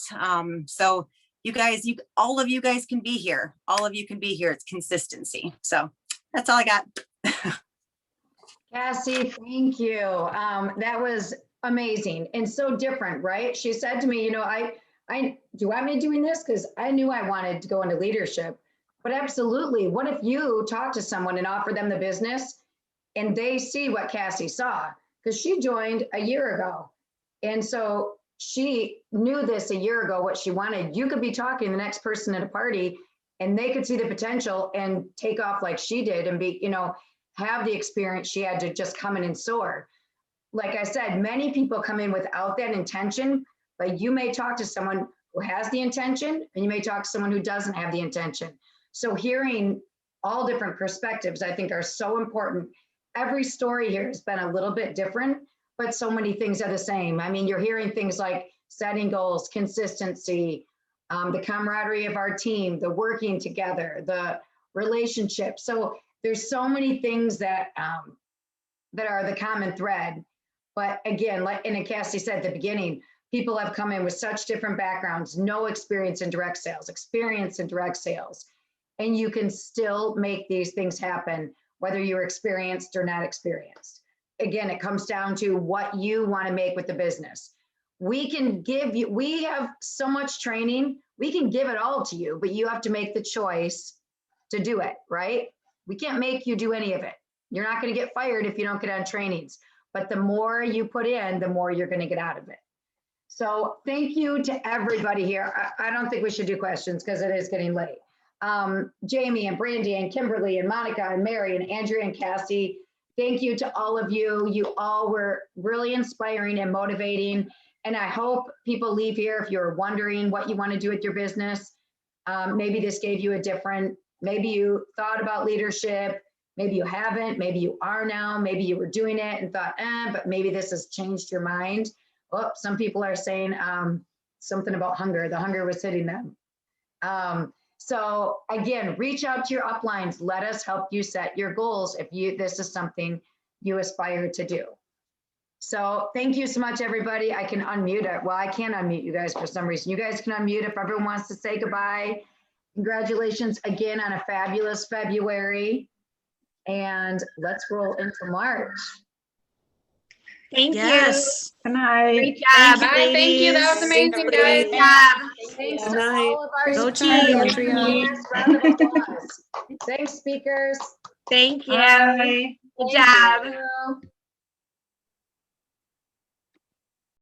So you guys, all of you guys can be here. All of you can be here. It's consistency. So that's all I got. Cassie, thank you. That was amazing and so different, right? She said to me, I do you want me doing this? Because I knew I wanted to go into leadership, but absolutely. What if you talk to someone and offer them the business and they see what Cassie saw? Because she joined a year ago. And so she knew this a year ago, what she wanted. You could be talking to the next person at a party and they could see the potential and take off like she did and be, have the experience she had to just come in and soar. Like I said, many people come in without that intention, but you may talk to someone who has the intention and you may talk to someone who doesn't have the intention. So hearing all different perspectives, I think, are so important. Every story here has been a little bit different, but so many things are the same. I mean, you're hearing things like setting goals, consistency, the camaraderie of our team, the working together, the relationship. So there's so many things that are the common thread. But again, like Cassie said at the beginning, people have come in with such different backgrounds, no experience in direct sales, experience in direct sales. And you can still make these things happen, whether you're experienced or not experienced. Again, it comes down to what you want to make with the business. We have so much training, we can give it all to you, but you have to make the choice to do it, right? We can't make you do any of it. You're not going to get fired if you don't get on trainings, but the more you put in, the more you're going to get out of it. So thank you to everybody here. I don't think we should do questions because it is getting late. Jamie and Brandy and Kimberly and Monica and Mary and Andrea and Cassie, thank you to all of you. You all were really inspiring and motivating. And I hope people leave here, if you're wondering what you want to do with your business, maybe this gave you maybe you thought about leadership, maybe you haven't, maybe you are now, maybe you were doing it and thought, but maybe this has changed your mind. Oh, some people are saying something about hunger. The hunger was hitting them. So again, reach out to your uplines. Let us help you set your goals if this is something you aspire to do. So thank you so much, everybody. I can unmute it. Well, I can't unmute you guys for some reason. You guys can unmute if everyone wants to say goodbye. Congratulations again on a fabulous February. And let's roll into March. Thank Yes. you. Good night. Great job. Bye, thank you. That was amazing, guys. Great job. Thanks Good to night. all of our Go speakers. team. Round of applause. Thanks, speakers. Thank you. Bye. Good Thank job. you.